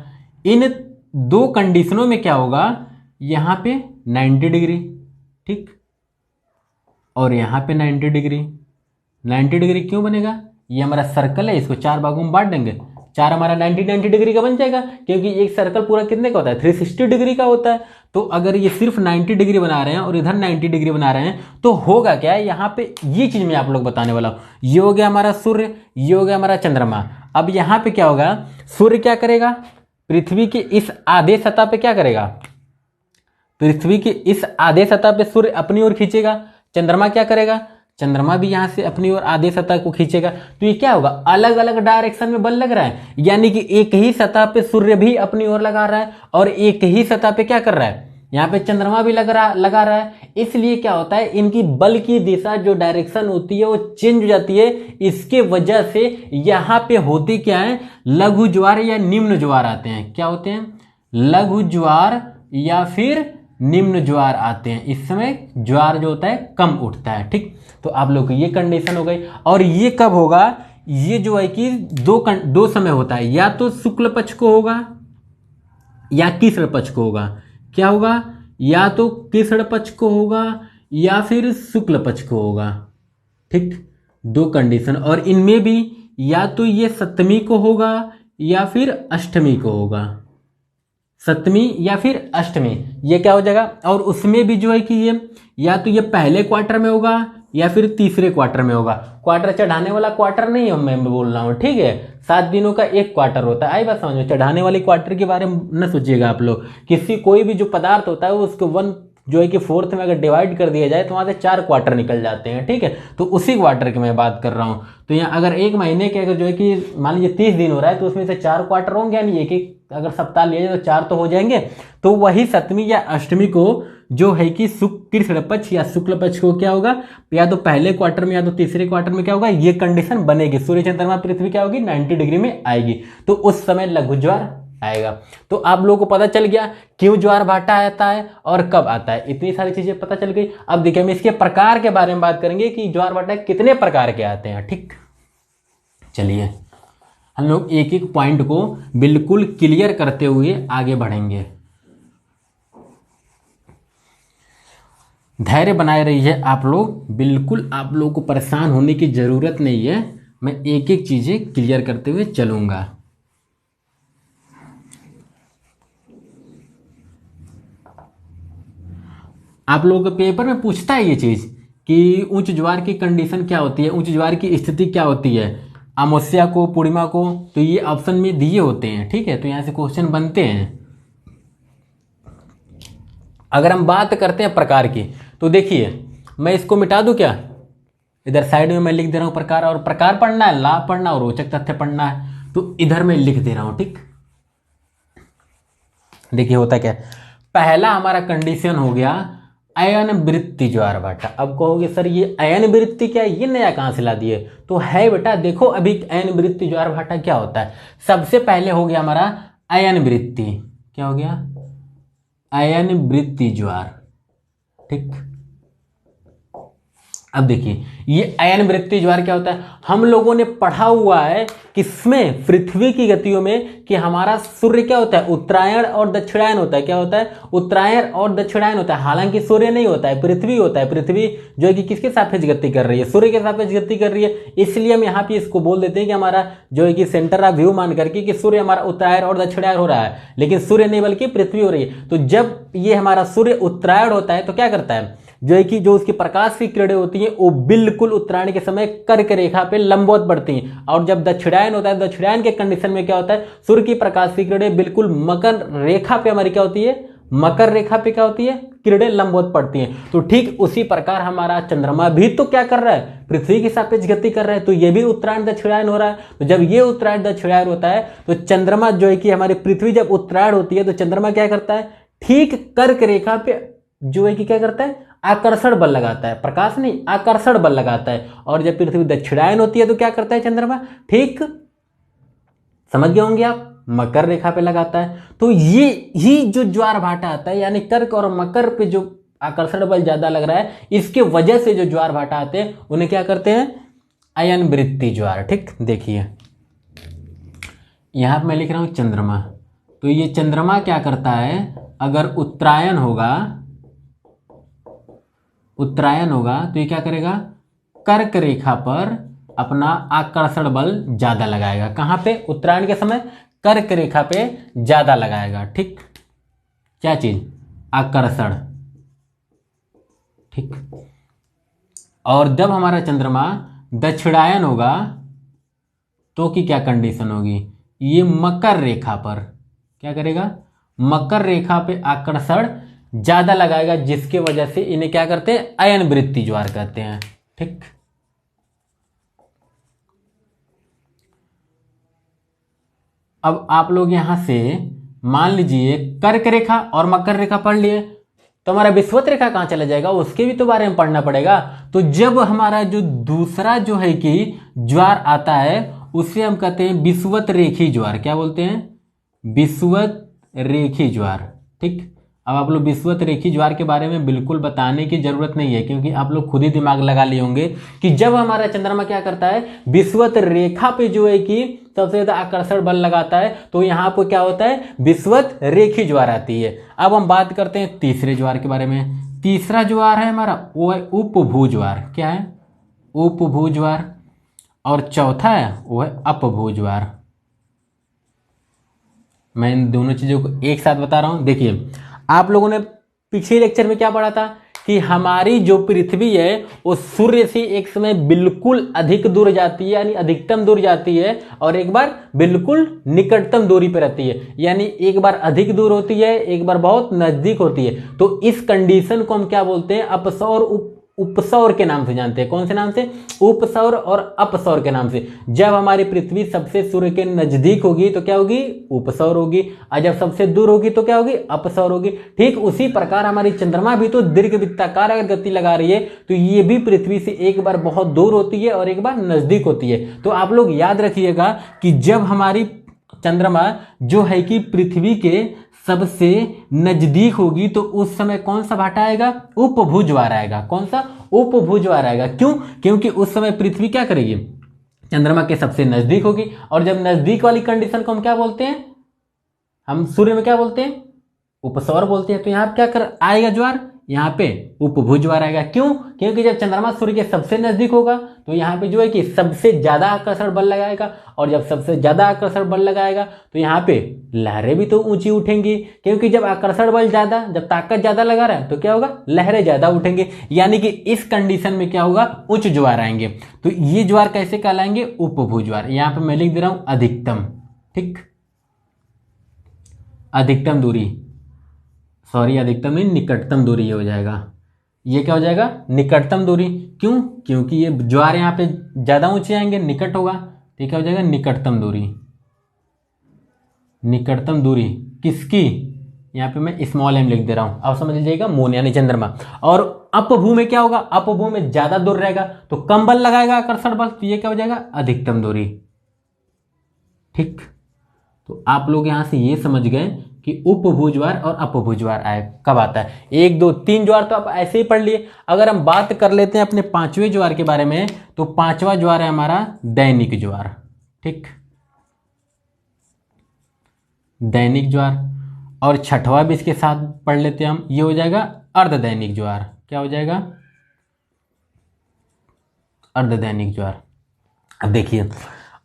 इन 2 कंडीशनों में क्या होगा? यहां पे 90 डिग्री, ठीक, और यहां पे 90 डिग्री। 90 डिग्री क्यों बनेगा? ये हमारा सर्कल है, इसको 4 भागों में बांट देंगे, 4 हमारा 90 डिग्री का बन जाएगा, क्योंकि एक सर्कल पूरा कितने का होता है? 360 डिग्री का होता है। तो अगर ये सिर्फ 90 डिग्री बना रहे हैं और इधर 90 डिग्री बना रहे हैं तो होगा क्या? यहाँ पे ये चीज मैं आप लोग बताने वाला हूं। ये हो गया हमारा सूर्य, ये हो गया हमारा चंद्रमा। अब यहाँ पे क्या होगा? सूर्य क्या करेगा? पृथ्वी के इस आधे सतह पे क्या करेगा? पृथ्वी के इस आधे सतह पे सूर्य अपनी ओर खींचेगा। चंद्रमा क्या करेगा? चंद्रमा भी यहां से अपनी ओर आधे सतह को खींचेगा। तो ये क्या होगा? अलग अलग डायरेक्शन में बल लग रहा है, यानी कि एक ही सतह पे सूर्य भी अपनी ओर लगा रहा है और एक ही सतह पे क्या कर रहा है? यहाँ पे चंद्रमा भी लगा रहा है। इसलिए क्या होता है? इनकी बल की दिशा जो डायरेक्शन होती है वो चेंज हो जाती है। इसके वजह से यहाँ पे होती क्या है? लघु ज्वार या निम्न ज्वार आते हैं। क्या होते हैं? लघु ज्वार या फिर निम्न ज्वार आते हैं। इस समय ज्वार जो होता है कम उठता है। ठीक, तो आप लोग की ये कंडीशन हो गई। और ये कब होगा? ये जो है कि दो समय होता है, या तो शुक्ल पक्ष को होगा या कृष्ण पक्ष को होगा। क्या होगा? या तो कृष्ण पक्ष को होगा या फिर शुक्ल पक्ष को होगा। ठीक, 2 कंडीशन। और इनमें भी या तो ये सप्तमी को होगा या फिर अष्टमी को होगा। सप्तमी या फिर अष्टमी, ये क्या हो जाएगा? और उसमें भी जो है कि ये या तो ये पहले क्वार्टर में होगा या फिर तीसरे क्वार्टर में होगा। क्वार्टर चढ़ाने वाला क्वार्टर नहीं है मैं बोल रहा हूँ, ठीक है? 7 दिनों का एक क्वार्टर होता है। आई बात समझ में? चढ़ाने वाले क्वार्टर के बारे में न सोचिएगा आप लोग। कोई भी जो पदार्थ होता है उसको 1 जो है कि 4th में अगर डिवाइड कर दिया जाए तो वहां से 4 क्वार्टर निकल जाते हैं। ठीक है, तो उसी क्वार्टर की मैं बात कर रहा हूँ। तो यहाँ अगर एक महीने के अगर जो है कि मान लीजिए 30 दिन हो रहा है तो उसमें से 4 क्वार्टर होंगे, यानी एक अगर सप्ताह लिए जाए तो 4 तो हो जाएंगे। तो वही सप्तमी या अष्टमी को जो है कि कृष्ण पक्ष या शुक्ल पक्ष को क्या होगा, या तो पहले क्वार्टर में या तो तीसरे क्वार्टर में क्या होगा, ये कंडीशन बनेगी, सूर्य चंद्रमा पृथ्वी क्या होगी 90 डिग्री में आएगी, तो उस समय लघु ज्वार आएगा। तो आप लोगों को पता चल गया क्यों ज्वार भाटा आता है और कब आता है, इतनी सारी चीजें पता चल गई। अब देखिए हम इसके प्रकार के बारे में बात करेंगे कि ज्वार भाटा कितने प्रकार के आते हैं। ठीक, चलिए हम लोग एक एक पॉइंट को बिल्कुल क्लियर करते हुए आगे बढ़ेंगे। धैर्य बनाए रहिए आप लोग, बिल्कुल आप लोगों को परेशान होने की जरूरत नहीं है, मैं एक एक चीजें क्लियर करते हुए चलूंगा। आप लोगों के पेपर में पूछता है ये चीज कि उच्च ज्वार की कंडीशन क्या होती है, उच्च ज्वार की स्थिति क्या होती है, अमावस्या को, पूर्णिमा को, तो ये ऑप्शन में दिए होते हैं। ठीक है, तो यहां से क्वेश्चन बनते हैं। अगर हम बात करते हैं प्रकार की, तो देखिए मैं इसको मिटा दूं क्या, इधर साइड में मैं लिख दे रहा हूं प्रकार, और प्रकार पढ़ना है, लाभ पढ़ना और रोचक तथ्य पढ़ना है, तो इधर मैं लिख दे रहा हूं। ठीक, देखिए होता क्या, पहला हमारा कंडीशन हो गया अयन वृत्ति ज्वार भाटा। अब कहोगे सर ये अयन वृत्ति क्या है, ये नया कहां से ला दिए, तो है बेटा, देखो अभी अयन वृत्ति ज्वार भाटा क्या होता है। सबसे पहले हो गया हमारा अयन वृत्ति, क्या हो गया, अयन वृत्ति ज्वार। ठीक, अब देखिए ये अयन वृत्ति ज्वार क्या होता है, हम लोगों ने पढ़ा हुआ है किसमें, पृथ्वी की गतियों में, कि हमारा सूर्य क्या होता है, उत्तरायण और दक्षिणायन होता है। क्या होता है, उत्तरायण और दक्षिणायन होता है। हालांकि सूर्य नहीं होता है, पृथ्वी होता है। पृथ्वी जो है कि किसके सापेक्ष गति कर रही है, सूर्य के सापेक्ष गति कर रही है, इसलिए हम यहाँ पे इसको बोल देते हैं कि हमारा जो है कि सेंटर ऑफ व्यू मान करके कि सूर्य हमारा उत्तरायण और दक्षिणायन हो रहा है, लेकिन सूर्य नहीं बल्कि पृथ्वी हो रही है। तो जब ये हमारा सूर्य उत्तरायण होता है तो क्या करता है, जो है कि जो उसकी प्रकाश की किरणें होती हैं वो बिल्कुल उत्तरायण के समय कर्क रेखा पे लंबवत बढ़ती हैं, और जब दक्षिणायन होता है, दक्षिणायन के कंडीशन में क्या होता है, सूर्य की प्रकाश की किरणें बिल्कुल मकर रेखा पे हमारी क्या होती है, मकर रेखा पे क्या होती है, किरणें लंबवत पड़ती हैं। तो ठीक उसी प्रकार हमारा चंद्रमा भी तो क्या कर रहा है, पृथ्वी के सापेक्ष गति कर रहा है, तो ये भी उत्तरायण दक्षिणायन हो रहा है। तो जब ये उत्तरायण दक्षिणायन होता है तो चंद्रमा जो है कि हमारी पृथ्वी जब उत्तरायण होती है तो चंद्रमा क्या करता है, ठीक कर्क रेखा पे जो है कि क्या करता है, आकर्षण बल लगाता है, प्रकाश नहीं आकर्षण बल लगाता है। और जब पृथ्वी दक्षिणायन होती है तो क्या करता है चंद्रमा, ठीक समझ गए होंगे आप, मकर रेखा पे लगाता है। तो ये ही जो ज्वार भाटा आता है, यानी कर्क और मकर पे जो आकर्षण बल ज्यादा लग रहा है, इसके वजह से जो ज्वार भाटा आते हैं उन्हें क्या करते हैं, अयन वृत्ति ज्वार। ठीक, देखिए यहां पर मैं लिख रहा हूं चंद्रमा, तो ये चंद्रमा क्या करता है, अगर उत्तरायण होगा तो ये क्या करेगा, कर्क रेखा पर अपना आकर्षण बल ज्यादा लगाएगा। कहां पे, उत्तरायण के समय कर्क रेखा पे ज्यादा लगाएगा। ठीक, क्या चीज, आकर्षण। ठीक, और जब हमारा चंद्रमा दक्षिणायन होगा तो की क्या कंडीशन होगी, ये मकर रेखा पर क्या करेगा, मकर रेखा पे आकर्षण ज्यादा लगाएगा, जिसके वजह से इन्हें क्या करते हैं, अयन वृत्ति ज्वार कहते हैं। ठीक, अब आप लोग यहां से मान लीजिए कर्क रेखा और मकर रेखा पढ़ लिए, तो हमारा विषुवत रेखा कहां चला जाएगा, उसके भी तो बारे में पढ़ना पड़ेगा। तो जब हमारा जो दूसरा जो है कि ज्वार आता है उसे हम कहते हैं विषुवत रेखी ज्वार। क्या बोलते हैं, विषुवत रेखी ज्वार। ठीक, अब आप लोग विषुवत रेखी ज्वार के बारे में बिल्कुल बताने की जरूरत नहीं है, क्योंकि आप लोग खुद ही दिमाग लगा लिए होंगे कि जब हमारा चंद्रमा क्या करता है, विषुवत रेखा पे जो है कि सबसे ज्यादा आकर्षण बल लगाता है, तो यहाँ पर क्या होता है, विषुवत रेखी ज्वार आती है। अब हम बात करते हैं तीसरे ज्वार के बारे में। तीसरा ज्वार है हमारा वो है उपभू ज्वार। क्या है, उपभू ज्वार। और चौथा है वो है अपभू ज्वार। मैं इन दोनों चीजों को एक साथ बता रहा हूं। देखिए आप लोगों ने पिछले लेक्चर में क्या पढ़ा था कि हमारी जो पृथ्वी है वो सूर्य से एक समय बिल्कुल अधिक दूर जाती है, यानी अधिकतम दूर जाती है, और एक बार बिल्कुल निकटतम दूरी पर रहती है, यानी एक बार अधिक दूर होती है, एक बार बहुत नजदीक होती है। तो इस कंडीशन को हम क्या बोलते हैं, अपसौर उपसौर के नाम से जानते हैं। कौन से नाम से? उपसौर और अपसौर के नाम से। जब हमारी पृथ्वी सबसे सूर्य के नजदीक होगी तो क्या होगी? उपसौर होगी, और जब सबसे दूर होगी तो क्या होगी? अपसौर होगी। ठीक उसी प्रकार हमारी चंद्रमा भी तो दीर्घवृत्ताकार अगर गति लगा रही है तो ये भी पृथ्वी से एक बार बहुत दूर होती है और एक बार नजदीक होती है। तो आप लोग याद रखिएगा कि जब हमारी चंद्रमा जो है कि पृथ्वी के सबसे नजदीक होगी तो उस समय कौन सा भाटा आएगा? उपभुज वार आएगा। कौन सा? उपभुज वार आएगा। क्यों? क्योंकि उस समय पृथ्वी क्या करेगी? चंद्रमा के सबसे नजदीक होगी, और जब नजदीक वाली कंडीशन को हम क्या बोलते हैं? हम सूर्य में क्या बोलते हैं? उपसौर बोलते हैं। तो यहाँ क्या कर आएगा ज्वार? यहाँ पे उपभुज ज्वार आएगा। क्यों? क्योंकि जब चंद्रमा सूर्य के सबसे नजदीक होगा तो यहाँ पे जो है कि सबसे ज्यादा आकर्षण बल लगाएगा, और जब सबसे ज्यादा आकर्षण बल लगाएगा तो यहाँ पे लहरें भी तो ऊंची उठेंगी, क्योंकि जब आकर्षण बल ज्यादा, जब ताकत ज्यादा लगा रहा है तो क्या होगा? लहरें ज्यादा उठेंगे। यानी कि इस कंडीशन में क्या होगा? उच्च ज्वार आएंगे। तो ये ज्वार कैसे कहलाएंगे? उपभुज ज्वार। यहाँ पे मैं लिख दे रहा हूं अधिकतम। ठीक, अधिकतम दूरी, सॉरी अधिकतम नहीं, निकटतम दूरी हो जाएगा। ये क्या हो जाएगा? निकटतम दूरी। क्यों? क्योंकि ये ज्वार यहाँ पे ज्यादा ऊंचे आएंगे, निकट होगा, तो क्या हो जाएगा? निकटतम दूरी। निकटतम दूरी किसकी? यहाँ पे मैं स्मॉल एम लिख दे रहा हूं, आप समझ लीजिएगा, मून यानी चंद्रमा। और अपभू में क्या होगा? अपभू में ज्यादा दूर रहेगा तो कम बल लगाएगा आकर्षण बल, तो ये क्या हो जाएगा? अधिकतम दूरी। ठीक, तो आप लोग यहां से ये समझ गए कि उपभू ज्वार और अपभू ज्वार आए कब आता है। 1 2 3 ज्वार तो आप ऐसे ही पढ़ लिए। अगर हम बात कर लेते हैं अपने 5वें ज्वार के बारे में, तो 5वां ज्वार है हमारा दैनिक ज्वार। ठीक, दैनिक ज्वार। और 6वां भी इसके साथ पढ़ लेते हैं हम, ये हो जाएगा अर्धदैनिक ज्वार। क्या हो जाएगा? अर्धदैनिक ज्वार। अब देखिए,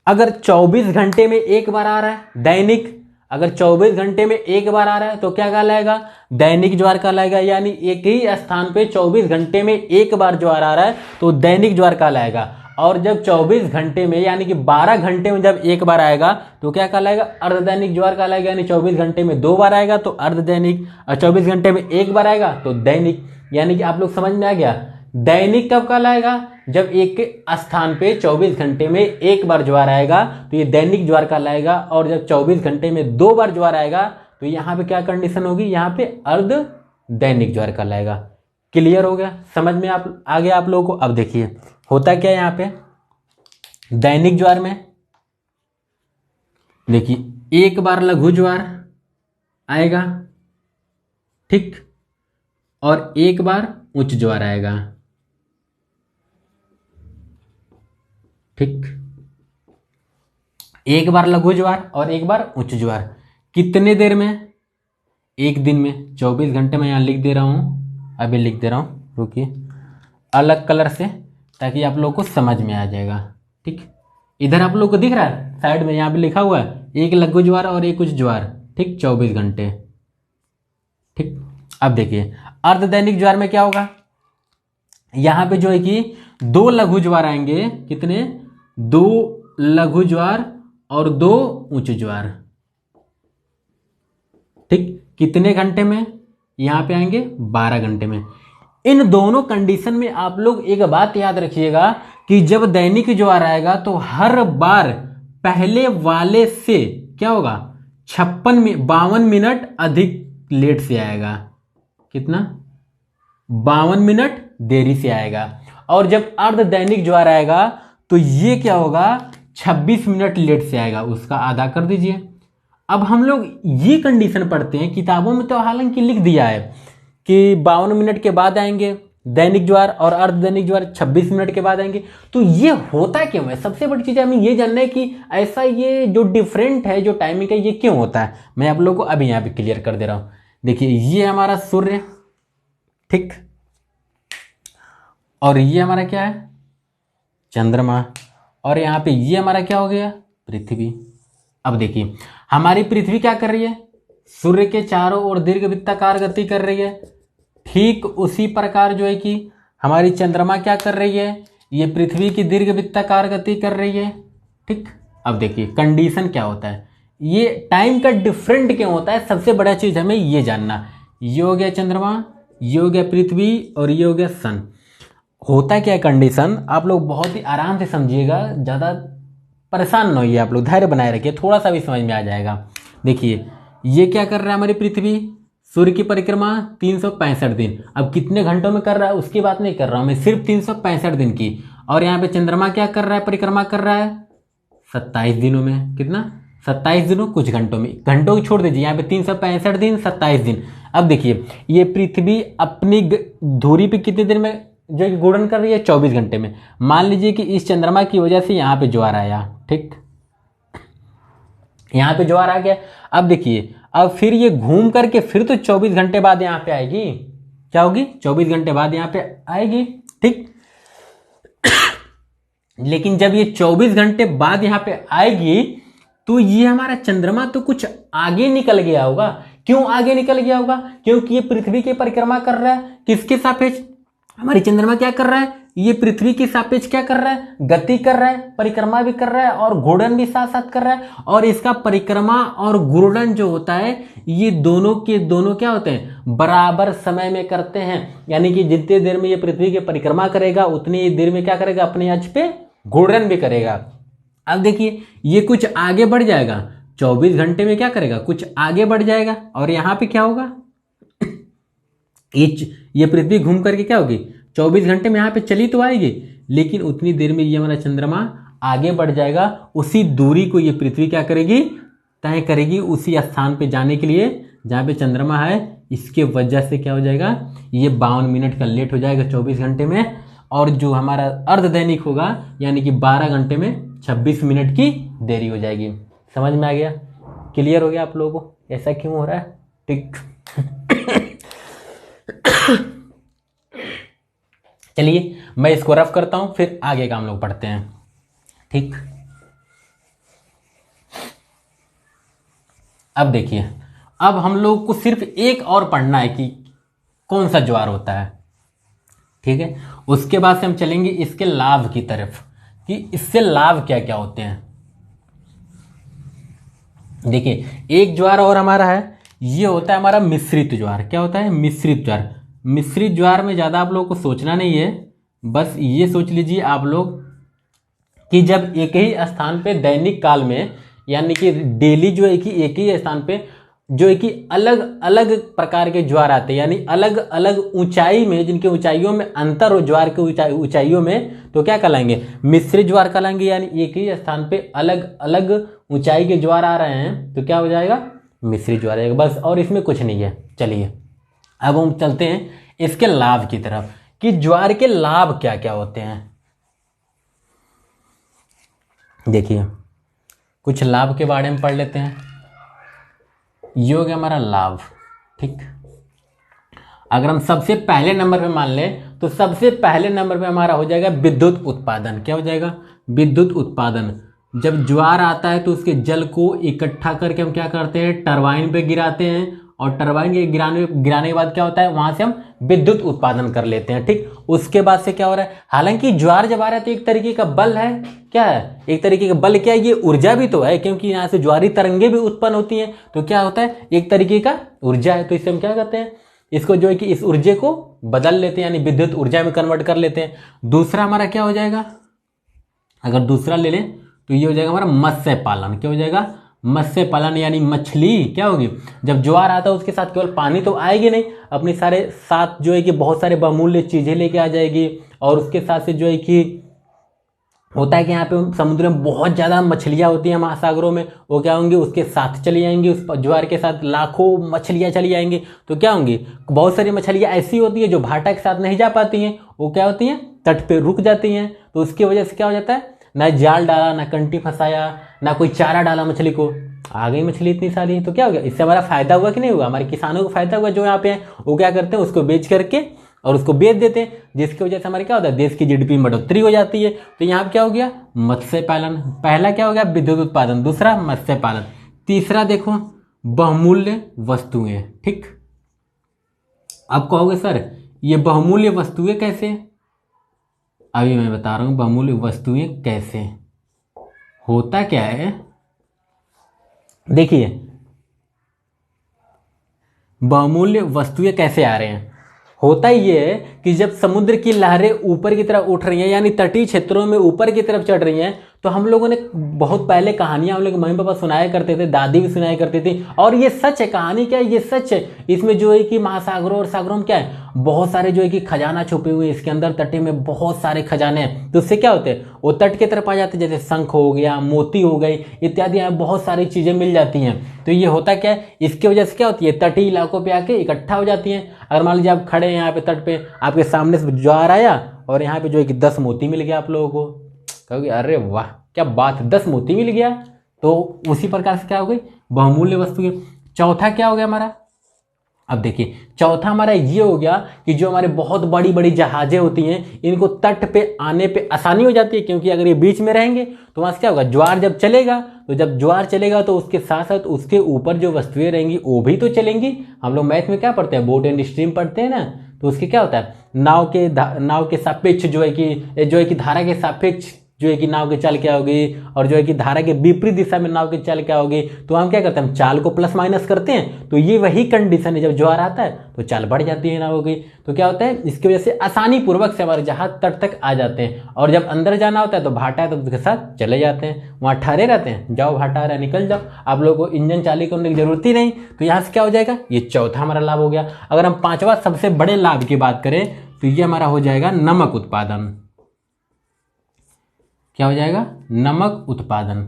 अगर 24 घंटे में एक बार आ रहा है दैनिक, अगर 24 घंटे में एक बार आ रहा है तो क्या कहलाएगा? दैनिक ज्वार कहलाएगा। यानी एक ही स्थान पे 24 घंटे में एक बार ज्वार आ रहा है तो दैनिक ज्वार कहलाएगा। और जब 24 घंटे में यानी कि 12 घंटे में जब एक बार आएगा तो क्या कहलाएगा? अर्धदैनिक ज्वार कहलाएगा। यानी 24 घंटे में 2 बार आएगा तो अर्धदैनिक, और 24 घंटे में एक बार आएगा तो दैनिक। यानी कि आप लोग समझ में आ गया? दैनिक कब कहलाएगा? जब एक स्थान पे 24 घंटे में एक बार ज्वार आएगा तो ये दैनिक ज्वार कहलाएगा। और जब 24 घंटे में 2 बार ज्वार आएगा तो यहाँ पे क्या कंडीशन होगी? यहाँ पे अर्ध दैनिक ज्वार कहलाएगा। क्लियर हो गया? समझ में आ गया आप लोगों को? अब देखिए होता क्या है यहाँ पे दैनिक ज्वार में। देखिए, एक बार लघु ज्वार आएगा, ठीक, और एक बार उच्च ज्वार आएगा। ठीक, एक बार लघु ज्वार और एक बार उच्च ज्वार। कितने देर में? एक दिन में। 24 घंटे में यहां लिख दे रहा हूं, अभी लिख दे रहा हूं, रुकिए, अलग कलर से, ताकि आप लोगों को समझ में आ जाएगा। ठीक, इधर आप लोग को दिख रहा है साइड में, यहां पे लिखा हुआ है एक लघु ज्वार और एक उच्च ज्वार। ठीक, 24 घंटे। ठीक, अब देखिए अर्धदैनिक ज्वार में क्या होगा? यहां पे जो है कि 2 लघु ज्वार आएंगे। कितने? 2 लघु ज्वार और 2 उच्च ज्वार। ठीक, कितने घंटे में? यहां पे आएंगे 12 घंटे में। इन दोनों कंडीशन में आप लोग एक बात याद रखिएगा कि जब दैनिक ज्वार आएगा तो हर बार पहले वाले से क्या होगा? 52 मिनट अधिक लेट से आएगा। कितना? 52 मिनट देरी से आएगा। और जब अर्ध दैनिक ज्वार आएगा तो ये क्या होगा? 26 मिनट लेट से आएगा। उसका आधा कर दीजिए। अब हम लोग ये कंडीशन पढ़ते हैं, किताबों में तो हालांकि लिख दिया है कि 52 मिनट के बाद आएंगे दैनिक ज्वार और अर्ध दैनिक ज्वार 26 मिनट के बाद आएंगे। तो ये होता क्यों है? सबसे बड़ी चीज हमें ये जानना है कि ऐसा ये जो डिफरेंट है, जो टाइमिंग है, ये क्यों होता है। मैं आप लोगों को अभी यहाँ पे क्लियर कर दे रहा हूं। देखिए, ये हमारा सूर्य, ठीक, और ये हमारा क्या है? चंद्रमा। और यहाँ पे ये हमारा क्या हो गया? पृथ्वी। अब देखिए हमारी पृथ्वी क्या कर रही है? सूर्य के चारों ओर दीर्घवृत्ताकार गति कर रही है। ठीक उसी प्रकार जो है कि हमारी चंद्रमा क्या कर रही है? ये पृथ्वी की दीर्घवृत्ताकार गति कर रही है। ठीक, अब देखिए कंडीशन क्या होता है, ये टाइम का डिफरेंट क्यों होता है? सबसे बड़ा चीज हमें ये जानना। ये हो गया चंद्रमा, ये हो गया पृथ्वी और ये हो गया सन। होता क्या है कंडीशन, आप लोग बहुत ही आराम से समझिएगा, ज़्यादा परेशान न होइए, आप लोग धैर्य बनाए रखिए, थोड़ा सा भी समझ में आ जाएगा। देखिए ये क्या कर रहा है, हमारी पृथ्वी सूर्य की परिक्रमा 365 दिन। अब कितने घंटों में कर रहा है उसकी बात नहीं कर रहा हूँ मैं, सिर्फ 365 दिन की। और यहाँ पे चंद्रमा क्या कर रहा है, परिक्रमा कर रहा है 27 दिनों में। कितना, 27 दिनों कुछ घंटों में, घंटों को छोड़ दीजिए, यहाँ पे 365 दिन 27 दिन। अब देखिए ये पृथ्वी अपनी धुरी पे कितने दिन में जो कि घूर्णन कर रही है, 24 घंटे में। मान लीजिए कि इस चंद्रमा की वजह से यहाँ पे ज्वार आया, ठीक, यहाँ पे ज्वार आ गया। अब देखिए अब फिर ये घूम करके फिर तो 24 घंटे बाद यहाँ पे आएगी, क्या होगी, 24 घंटे बाद यहाँ पे आएगी, ठीक। लेकिन जब ये 24 घंटे बाद यहाँ पे आएगी तो ये हमारा चंद्रमा तो कुछ आगे निकल गया होगा। क्यों आगे निकल गया होगा, क्योंकि ये पृथ्वी की परिक्रमा कर रहा है, किसके सापेक्ष, हमारी चंद्रमा क्या कर रहा है, ये पृथ्वी के सापेक्ष क्या कर रहा है, गति कर रहा है, परिक्रमा भी कर रहा है और घूर्णन भी साथ साथ कर रहा है। और इसका परिक्रमा और घूर्णन जो होता है ये दोनों के दोनों क्या होते हैं, बराबर समय में करते हैं। यानी कि जितनी देर में ये पृथ्वी की परिक्रमा करेगा उतनी देर में क्या करेगा, अपने अक्ष पे घूर्णन भी करेगा। अब देखिए ये कुछ आगे बढ़ जाएगा, 24 घंटे में क्या करेगा, कुछ आगे बढ़ जाएगा। और यहाँ पे क्या होगा, ये पृथ्वी घूम करके क्या होगी, 24 घंटे में यहाँ पे चली तो आएगी, लेकिन उतनी देर में ये हमारा चंद्रमा आगे बढ़ जाएगा। उसी दूरी को ये पृथ्वी क्या करेगी, तय करेगी उसी स्थान पे जाने के लिए जहाँ पे चंद्रमा है। इसके वजह से क्या हो जाएगा, ये 52 मिनट का लेट हो जाएगा 24 घंटे में। और जो हमारा अर्ध दैनिक होगा यानी कि 12 घंटे में 26 मिनट की देरी हो जाएगी। समझ में आ गया, क्लियर हो गया आप लोगों को ऐसा क्यों हो रहा है, ठीक। चलिए मैं इसको रफ करता हूं, फिर आगे का हम लोग पढ़ते हैं, ठीक। अब देखिए अब हम लोग को सिर्फ एक और पढ़ना है कि कौन सा ज्वार होता है, ठीक है। उसके बाद से हम चलेंगे इसके लाभ की तरफ कि इससे लाभ क्या क्या होते हैं। देखिए एक ज्वार और हमारा है, ये होता है हमारा मिश्रित ज्वार। क्या होता है, मिश्रित ज्वार। मिश्रित ज्वार में ज़्यादा आप लोगों को सोचना नहीं है, बस ये सोच लीजिए आप लोग कि जब एक ही स्थान पे दैनिक काल में यानी कि डेली जो है कि एक ही स्थान पे जो है कि अलग अलग प्रकार के ज्वार आते हैं, यानी अलग अलग ऊंचाई में, जिनके ऊंचाइयों में अंतर हो ज्वार के ऊंचाइयों में, तो क्या कहलाएंगे, मिश्रित ज्वार कहलाएंगे। यानी एक ही स्थान पे अलग अलग ऊंचाई के ज्वार आ रहे हैं तो क्या हो जाएगा, मिश्रित ज्वार आएगा, बस। और इसमें कुछ नहीं है। चलिए अब हम चलते हैं इसके लाभ की तरफ कि ज्वार के लाभ क्या क्या होते हैं। देखिए कुछ लाभ के बारे में पढ़ लेते हैं। ये हो गया हमारा लाभ, ठीक। अगर हम सबसे पहले नंबर पे मान लें तो सबसे पहले नंबर पे हमारा हो जाएगा विद्युत उत्पादन। क्या हो जाएगा, विद्युत उत्पादन। जब ज्वार आता है तो उसके जल को इकट्ठा करके हम क्या करते हैं, टरबाइन पे गिराते हैं, और टरबाइन के गिराने के बाद क्या होता है, वहां से हम विद्युत उत्पादन कर लेते हैं, ठीक। उसके बाद से क्या हो रहा है, हालांकि ज्वार जब आ रहा है तो एक तरीके का बल है, क्या है, एक तरीके का बल, क्या है, ये ऊर्जा भी तो है, क्योंकि यहाँ से ज्वारी तरंगे भी उत्पन्न होती हैं, तो क्या होता है, एक तरीके का ऊर्जा है। तो इससे हम क्या करते हैं, इसको जो है कि इस ऊर्जा को बदल लेते हैं, यानी विद्युत ऊर्जा में कन्वर्ट कर लेते हैं। दूसरा हमारा क्या हो जाएगा, अगर दूसरा ले लें तो ये हो जाएगा हमारा मत्स्य पालन। क्या हो जाएगा, मत्स्य पालन, यानी मछली क्या होगी, जब ज्वार आता है उसके साथ केवल पानी तो आएगी नहीं, अपने सारे साथ जो है कि बहुत सारे बहुमूल्य चीजें लेके आ जाएगी। और उसके साथ से जो है कि होता है कि यहाँ पे समुद्र में बहुत ज़्यादा मछलियाँ होती हैं, महासागरों में, वो क्या होंगी, उसके साथ चली जाएंगी, उस ज्वार के साथ लाखों मछलियाँ चली जाएंगी। तो क्या होंगी, बहुत सारी मछलियाँ ऐसी होती है जो भाटा के साथ नहीं जा पाती हैं, वो क्या होती हैं, तट पे रुक जाती हैं। तो उसकी वजह से क्या हो जाता है, ना जाल डाला, ना कंटी फंसाया, ना कोई चारा डाला मछली को, आ गई मछली इतनी सारी। तो क्या हो गया, इससे हमारा फायदा हुआ कि नहीं हुआ, हमारे किसानों को फायदा हुआ। जो यहाँ पे हैं वो क्या करते हैं, उसको बेच करके और उसको बेच देते हैं, जिसकी वजह से हमारे क्या होता है, देश की जीडीपी में बढ़ोतरी हो जाती है। तो यहाँ पे क्या हो गया, मत्स्य पालन। पहला क्या हो गया, विद्युत उत्पादन, दूसरा मत्स्य पालन, तीसरा देखो बहुमूल्य वस्तुएं, ठीक। अब कहोगे सर ये बहुमूल्य वस्तुएं कैसे, अभी मैं बता रहा हूं बहुमूल्य वस्तुएं कैसे होता क्या है। देखिए बहुमूल्य वस्तुएं कैसे आ रहे हैं, होता ये है कि जब समुद्र की लहरें ऊपर की तरफ उठ रही हैं, यानी तटीय क्षेत्रों में ऊपर की तरफ चढ़ रही हैं, तो हम लोगों ने बहुत पहले कहानियां हम लोग मम्मी पापा सुनाया करते थे, दादी भी सुनाया करती थी, और ये सच है। कहानी क्या है, ये सच है। इसमें जो है कि महासागरों और सागरों में क्या है, बहुत सारे जो है कि खजाना छुपे हुए हैं इसके अंदर, तटे में बहुत सारे खजाने हैं। तो उससे क्या होते हैं, वो तट की तरफ आ जाते हैं, जैसे शंख हो गया, मोती हो गई इत्यादि, बहुत सारी चीजें मिल जाती हैं। तो ये होता क्या है, इसकी वजह से क्या होती है, तटीय इलाकों पे आके इकट्ठा हो जाती हैं। अगर मान लीजिए आप खड़े हैं यहाँ पे तट पे, आपके सामने से ज्वार आया और यहाँ पे जो है कि 10 मोती मिल गया आप लोगों को, कहोगे अरे वाह क्या बात है, 10 मोती मिल गया। तो उसी प्रकार से क्या हो गई, बहुमूल्य वस्तु है। चौथा क्या हो गया हमारा, अब देखिए चौथा हमारा ये हो गया कि जो हमारे बहुत बड़ी बड़ी जहाजें होती हैं, इनको तट पे आने पे आसानी हो जाती है, क्योंकि अगर ये बीच में रहेंगे तो वहां से क्या होगा, ज्वार जब चलेगा, तो जब ज्वार चलेगा तो उसके साथ साथ उसके ऊपर जो वस्तुएं रहेंगी वो भी तो चलेंगी। हम लोग मैथ में क्या पढ़ते हैं, बोट एंड स्ट्रीम पढ़ते हैं ना, तो उसके क्या होता है, नाव के सापेक्ष जो है कि धारा के सापेक्ष जो है कि नाव की चाल क्या होगी, और जो है कि धारा के विपरीत दिशा में नाव की चाल क्या होगी। तो हम क्या करते हैं, हम चाल को प्लस माइनस करते हैं। तो ये वही कंडीशन है, जब ज्वार आता है तो चाल बढ़ जाती है नाव की। तो क्या होता है, इसकी वजह से आसानी पूर्वक से हमारे जहाज तट तक आ जाते हैं, और जब अंदर जाना होता है तो भाटा है तो उसके साथ चले जाते हैं, वहाँ ठहरे रहते हैं, जाओ भाटा आ रहा है निकल जाओ, आप लोगों को इंजन चालू करने की जरूरत ही नहीं। तो यहाँ से क्या हो जाएगा, ये चौथा हमारा लाभ हो गया। अगर हम पांचवा सबसे बड़े लाभ की बात करें तो ये हमारा हो जाएगा नमक उत्पादन। क्या हो जाएगा, नमक उत्पादन।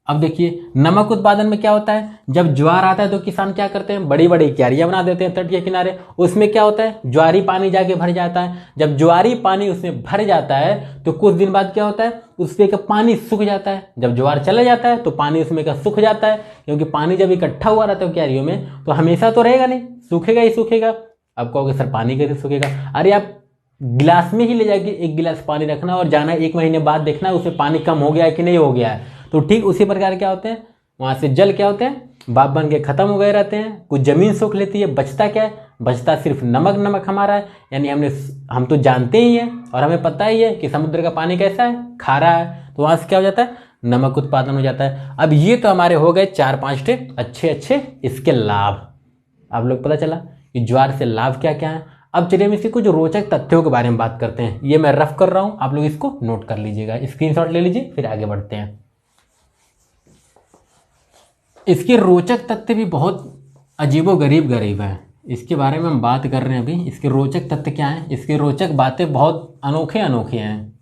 अब देखिए नमक उत्पादन में क्या होता है, जब ज्वार आता है तो किसान क्या करते हैं, बड़ी बड़ी क्यारियां बना देते हैं तट के किनारे। उसमें क्या होता है, ज्वारी पानी जाके भर जाता है। जब ज्वारी पानी उसमें भर जाता है तो कुछ दिन बाद क्या होता है, उसमें का पानी सूख जाता है। जब ज्वार चला जाता है तो पानी उसमें का सूख जाता है, क्योंकि पानी जब इकट्ठा हुआ रहता है क्यारियों में तो हमेशा तो रहेगा नहीं, सूखेगा ही सूखेगा। अब कहोगे सर पानी कैसे सूखेगा, अरे आप गिलास में ही ले जाके एक गिलास पानी रखना और जाना 1 महीने बाद देखना उसमें पानी कम हो गया है कि नहीं हो गया है। तो ठीक उसी प्रकार क्या होते हैं, वहां से जल क्या होते हैं, भाप बन के खत्म हो गए रहते हैं, कुछ जमीन सूख लेती है, बचता क्या है, बचता सिर्फ नमक हमारा है। यानी हम तो जानते ही हैं और हमें पता ही है कि समुद्र का पानी कैसा है, खारा है। तो वहां से क्या हो जाता है, नमक उत्पादन हो जाता है। अब ये तो हमारे हो गए 4-5 अच्छे इसके लाभ। आप लोग पता चला कि ज्वार से लाभ क्या क्या है। अब चलिए हम इसके कुछ रोचक तथ्यों के बारे में बात करते हैं। ये मैं रफ कर रहा हूं, आप लोग इसको नोट कर लीजिएगा, स्क्रीनशॉट ले लीजिए, फिर आगे बढ़ते हैं। इसके रोचक तथ्य भी बहुत गरीब हैं, इसके बारे में हम बात कर रहे हैं अभी। इसके रोचक तथ्य क्या हैं, इसकी रोचक बातें बहुत अनोखे हैं।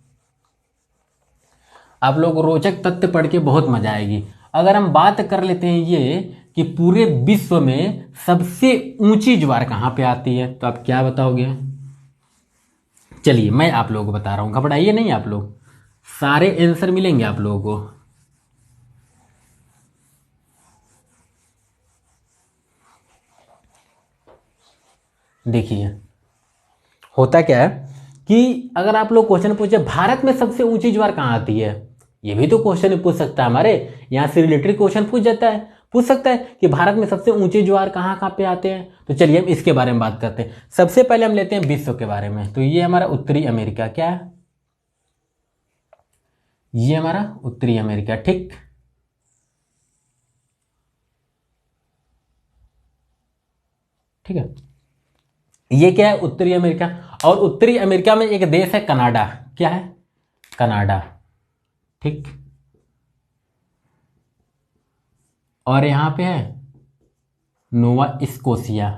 आप लोग रोचक तथ्य पढ़ के बहुत मजा आएगी। अगर हम बात कर लेते हैं ये कि पूरे विश्व में सबसे ऊंची ज्वार कहां पे आती है, तो आप क्या बताओगे। चलिए मैं आप लोगों को बता रहा हूं, घबराइए नहीं, आप लोग सारे आंसर मिलेंगे आप लोगों को। देखिए होता क्या है कि अगर आप लोग क्वेश्चन पूछे भारत में सबसे ऊंची ज्वार कहां आती है, ये भी तो क्वेश्चन पूछ सकता है, हमारे यहाँ से रिलेटेड क्वेश्चन पूछ सकता है कि भारत में सबसे ऊंचे ज्वार कहाँ कहाँ पे आते हैं। तो चलिए हम इसके बारे में बात करते हैं। सबसे पहले हम लेते हैं विश्व के बारे में। तो ये हमारा उत्तरी अमेरिका, क्या है, ये हमारा उत्तरी अमेरिका, ठीक। ठीक है, ये क्या है, उत्तरी अमेरिका। और उत्तरी अमेरिका में एक देश है कनाडा, क्या है, कनाडा, ठीक। और यहां पे है नोवा स्कोशिया।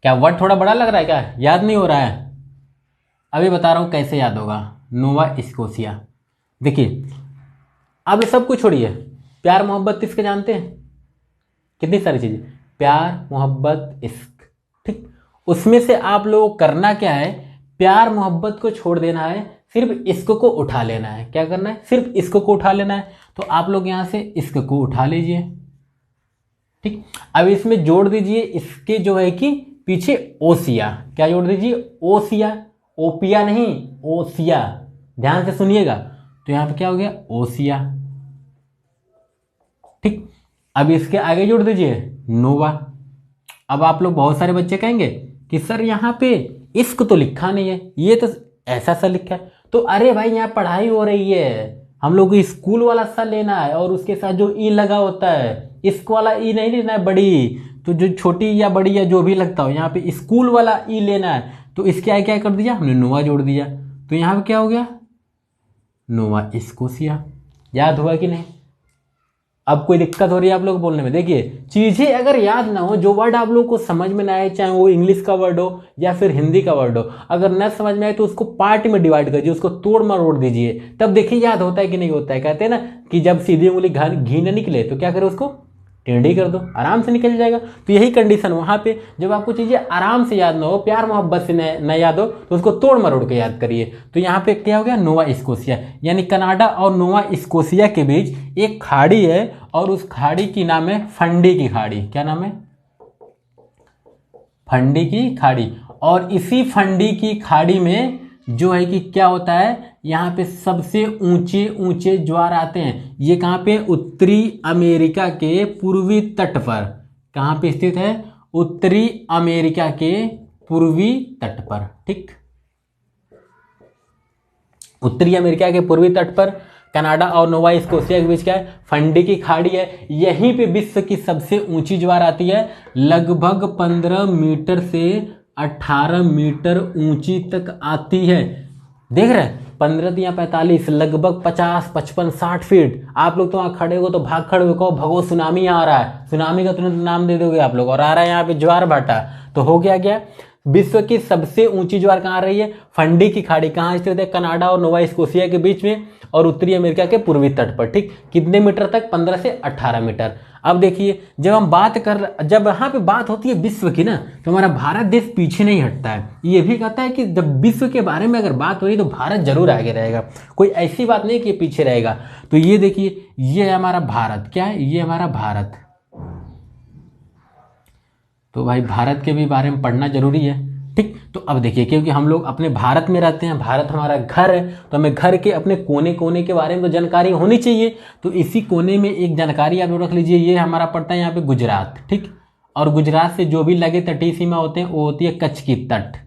क्या वर्ड थोड़ा बड़ा लग रहा है, क्या याद नहीं हो रहा है, अभी बता रहा हूं कैसे याद होगा। नोवा स्कोशिया, देखिए अब ये सब कुछ छोड़िए, प्यार मोहब्बत इसके जानते हैं, कितनी सारी चीजें, प्यार मोहब्बत इश्क, ठीक। उसमें से आप लोगों को करना क्या है, प्यार मोहब्बत को छोड़ देना है, सिर्फ इश्क को उठा लेना है। क्या करना है, सिर्फ इश्क को उठा लेना है। तो आप लोग यहां से इश्क को उठा लीजिए, ठीक। अब इसमें जोड़ दीजिए इसके जो है कि पीछे ओसिया, क्या जोड़ दीजिए, ओसिया, ओपिया नहीं, ओसिया, ध्यान से सुनिएगा। तो यहां पे क्या हो गया, ओसिया, ठीक। अब इसके आगे जोड़ दीजिए नोवा। अब आप लोग बहुत सारे बच्चे कहेंगे कि सर यहां पे इश्क तो लिखा नहीं है, ये तो ऐसा सा लिखा है। तो अरे भाई यहाँ पढ़ाई हो रही है, हम लोग को स्कूल वाला सा लेना है, और उसके साथ जो ई लगा होता है, इश्क वाला ई नहीं लेना है बड़ी। तो जो छोटी या बड़ी या जो भी लगता हो, यहाँ पे स्कूल वाला ई लेना है तो इसके आगे क्या कर दिया हमने, नोवा जोड़ दिया। तो यहाँ पे क्या हो गया, नोवा स्कोशिया। याद हुआ कि नहीं? अब कोई दिक्कत हो रही है आप लोग बोलने में? देखिए चीजें अगर याद ना हो, जो वर्ड आप लोग को समझ में ना आए, चाहे वो इंग्लिश का वर्ड हो या फिर हिंदी का वर्ड हो, अगर न समझ में आए तो उसको पार्ट में डिवाइड करिए, उसको तोड़ मरोड़ दीजिए, तब देखिए याद होता है कि नहीं होता है। कहते हैं ना कि जब सीधी उंगली घी न निकले तो क्या करो, उसको टेढ़ी कर दो, आराम से निकल जाएगा। तो यही कंडीशन वहाँ पे, जब आपको चीज़ें आराम से याद ना हो, प्यार मोहब्बत से न याद हो, तो उसको तोड़ मरोड़ के याद करिए। तो यहाँ पे क्या हो गया, नोवा स्कोशिया, यानी कनाडा और नोवा स्कोशिया के बीच एक खाड़ी है और उस खाड़ी की नाम है फंडी की खाड़ी। क्या नाम है? फंडी की खाड़ी। और इसी फंडी की खाड़ी में जो है कि क्या होता है, यहाँ पे सबसे ऊंचे ऊंचे ज्वार आते हैं। ये कहाँ पे, उत्तरी अमेरिका के पूर्वी तट पर। कहाँ पे स्थित है? उत्तरी अमेरिका के पूर्वी तट पर। ठीक, उत्तरी अमेरिका के पूर्वी तट पर कनाडा और नोवा स्कोशिया के बीच क्या है, फंडी की खाड़ी है। यहीं पे विश्व की सबसे ऊंची ज्वार आती है, लगभग 15 मीटर से 18 मीटर ऊंची तक आती है। देख रहे हैं, 15 या 45, लगभग 50, 55, 60 फीट। आप लोग तो वहाँ खड़े हो तो भाग खड़े हो, कहो भगो सुनामी आ रहा है, सुनामी का तुरंत नाम दे दोगे आप लोग, और आ रहा है यहाँ पे ज्वार भाटा। तो हो गया विश्व की सबसे ऊंची ज्वार कहाँ आ रही है, फंडी की खाड़ी। कहाँ स्थित है? कनाडा और नोवा स्कोशिया के बीच में और उत्तरी अमेरिका के पूर्वी तट पर। ठीक, कितने मीटर तक? 15 से 18 मीटर। अब देखिए, जब यहाँ पे बात होती है विश्व की ना, तो हमारा भारत देश पीछे नहीं हटता है। ये भी कहता है कि जब विश्व के बारे में अगर बात हो रही तो भारत जरूर आगे रहेगा, कोई ऐसी बात नहीं कि पीछे रहेगा। तो ये देखिए, ये है हमारा भारत। क्या है? ये हमारा भारत। तो भाई भारत के भी बारे में पढ़ना जरूरी है। ठीक, तो अब देखिए, क्योंकि हम लोग अपने भारत में रहते हैं, भारत हमारा घर है, तो हमें घर के अपने कोने कोने के बारे में तो जानकारी होनी चाहिए। तो इसी कोने में एक जानकारी आप लोग रख लीजिए, ये हमारा पड़ता है यहाँ पे गुजरात। ठीक, और गुजरात से जो भी लगे तटीय सीमा होते हैं वो होती है कच्छ की तट।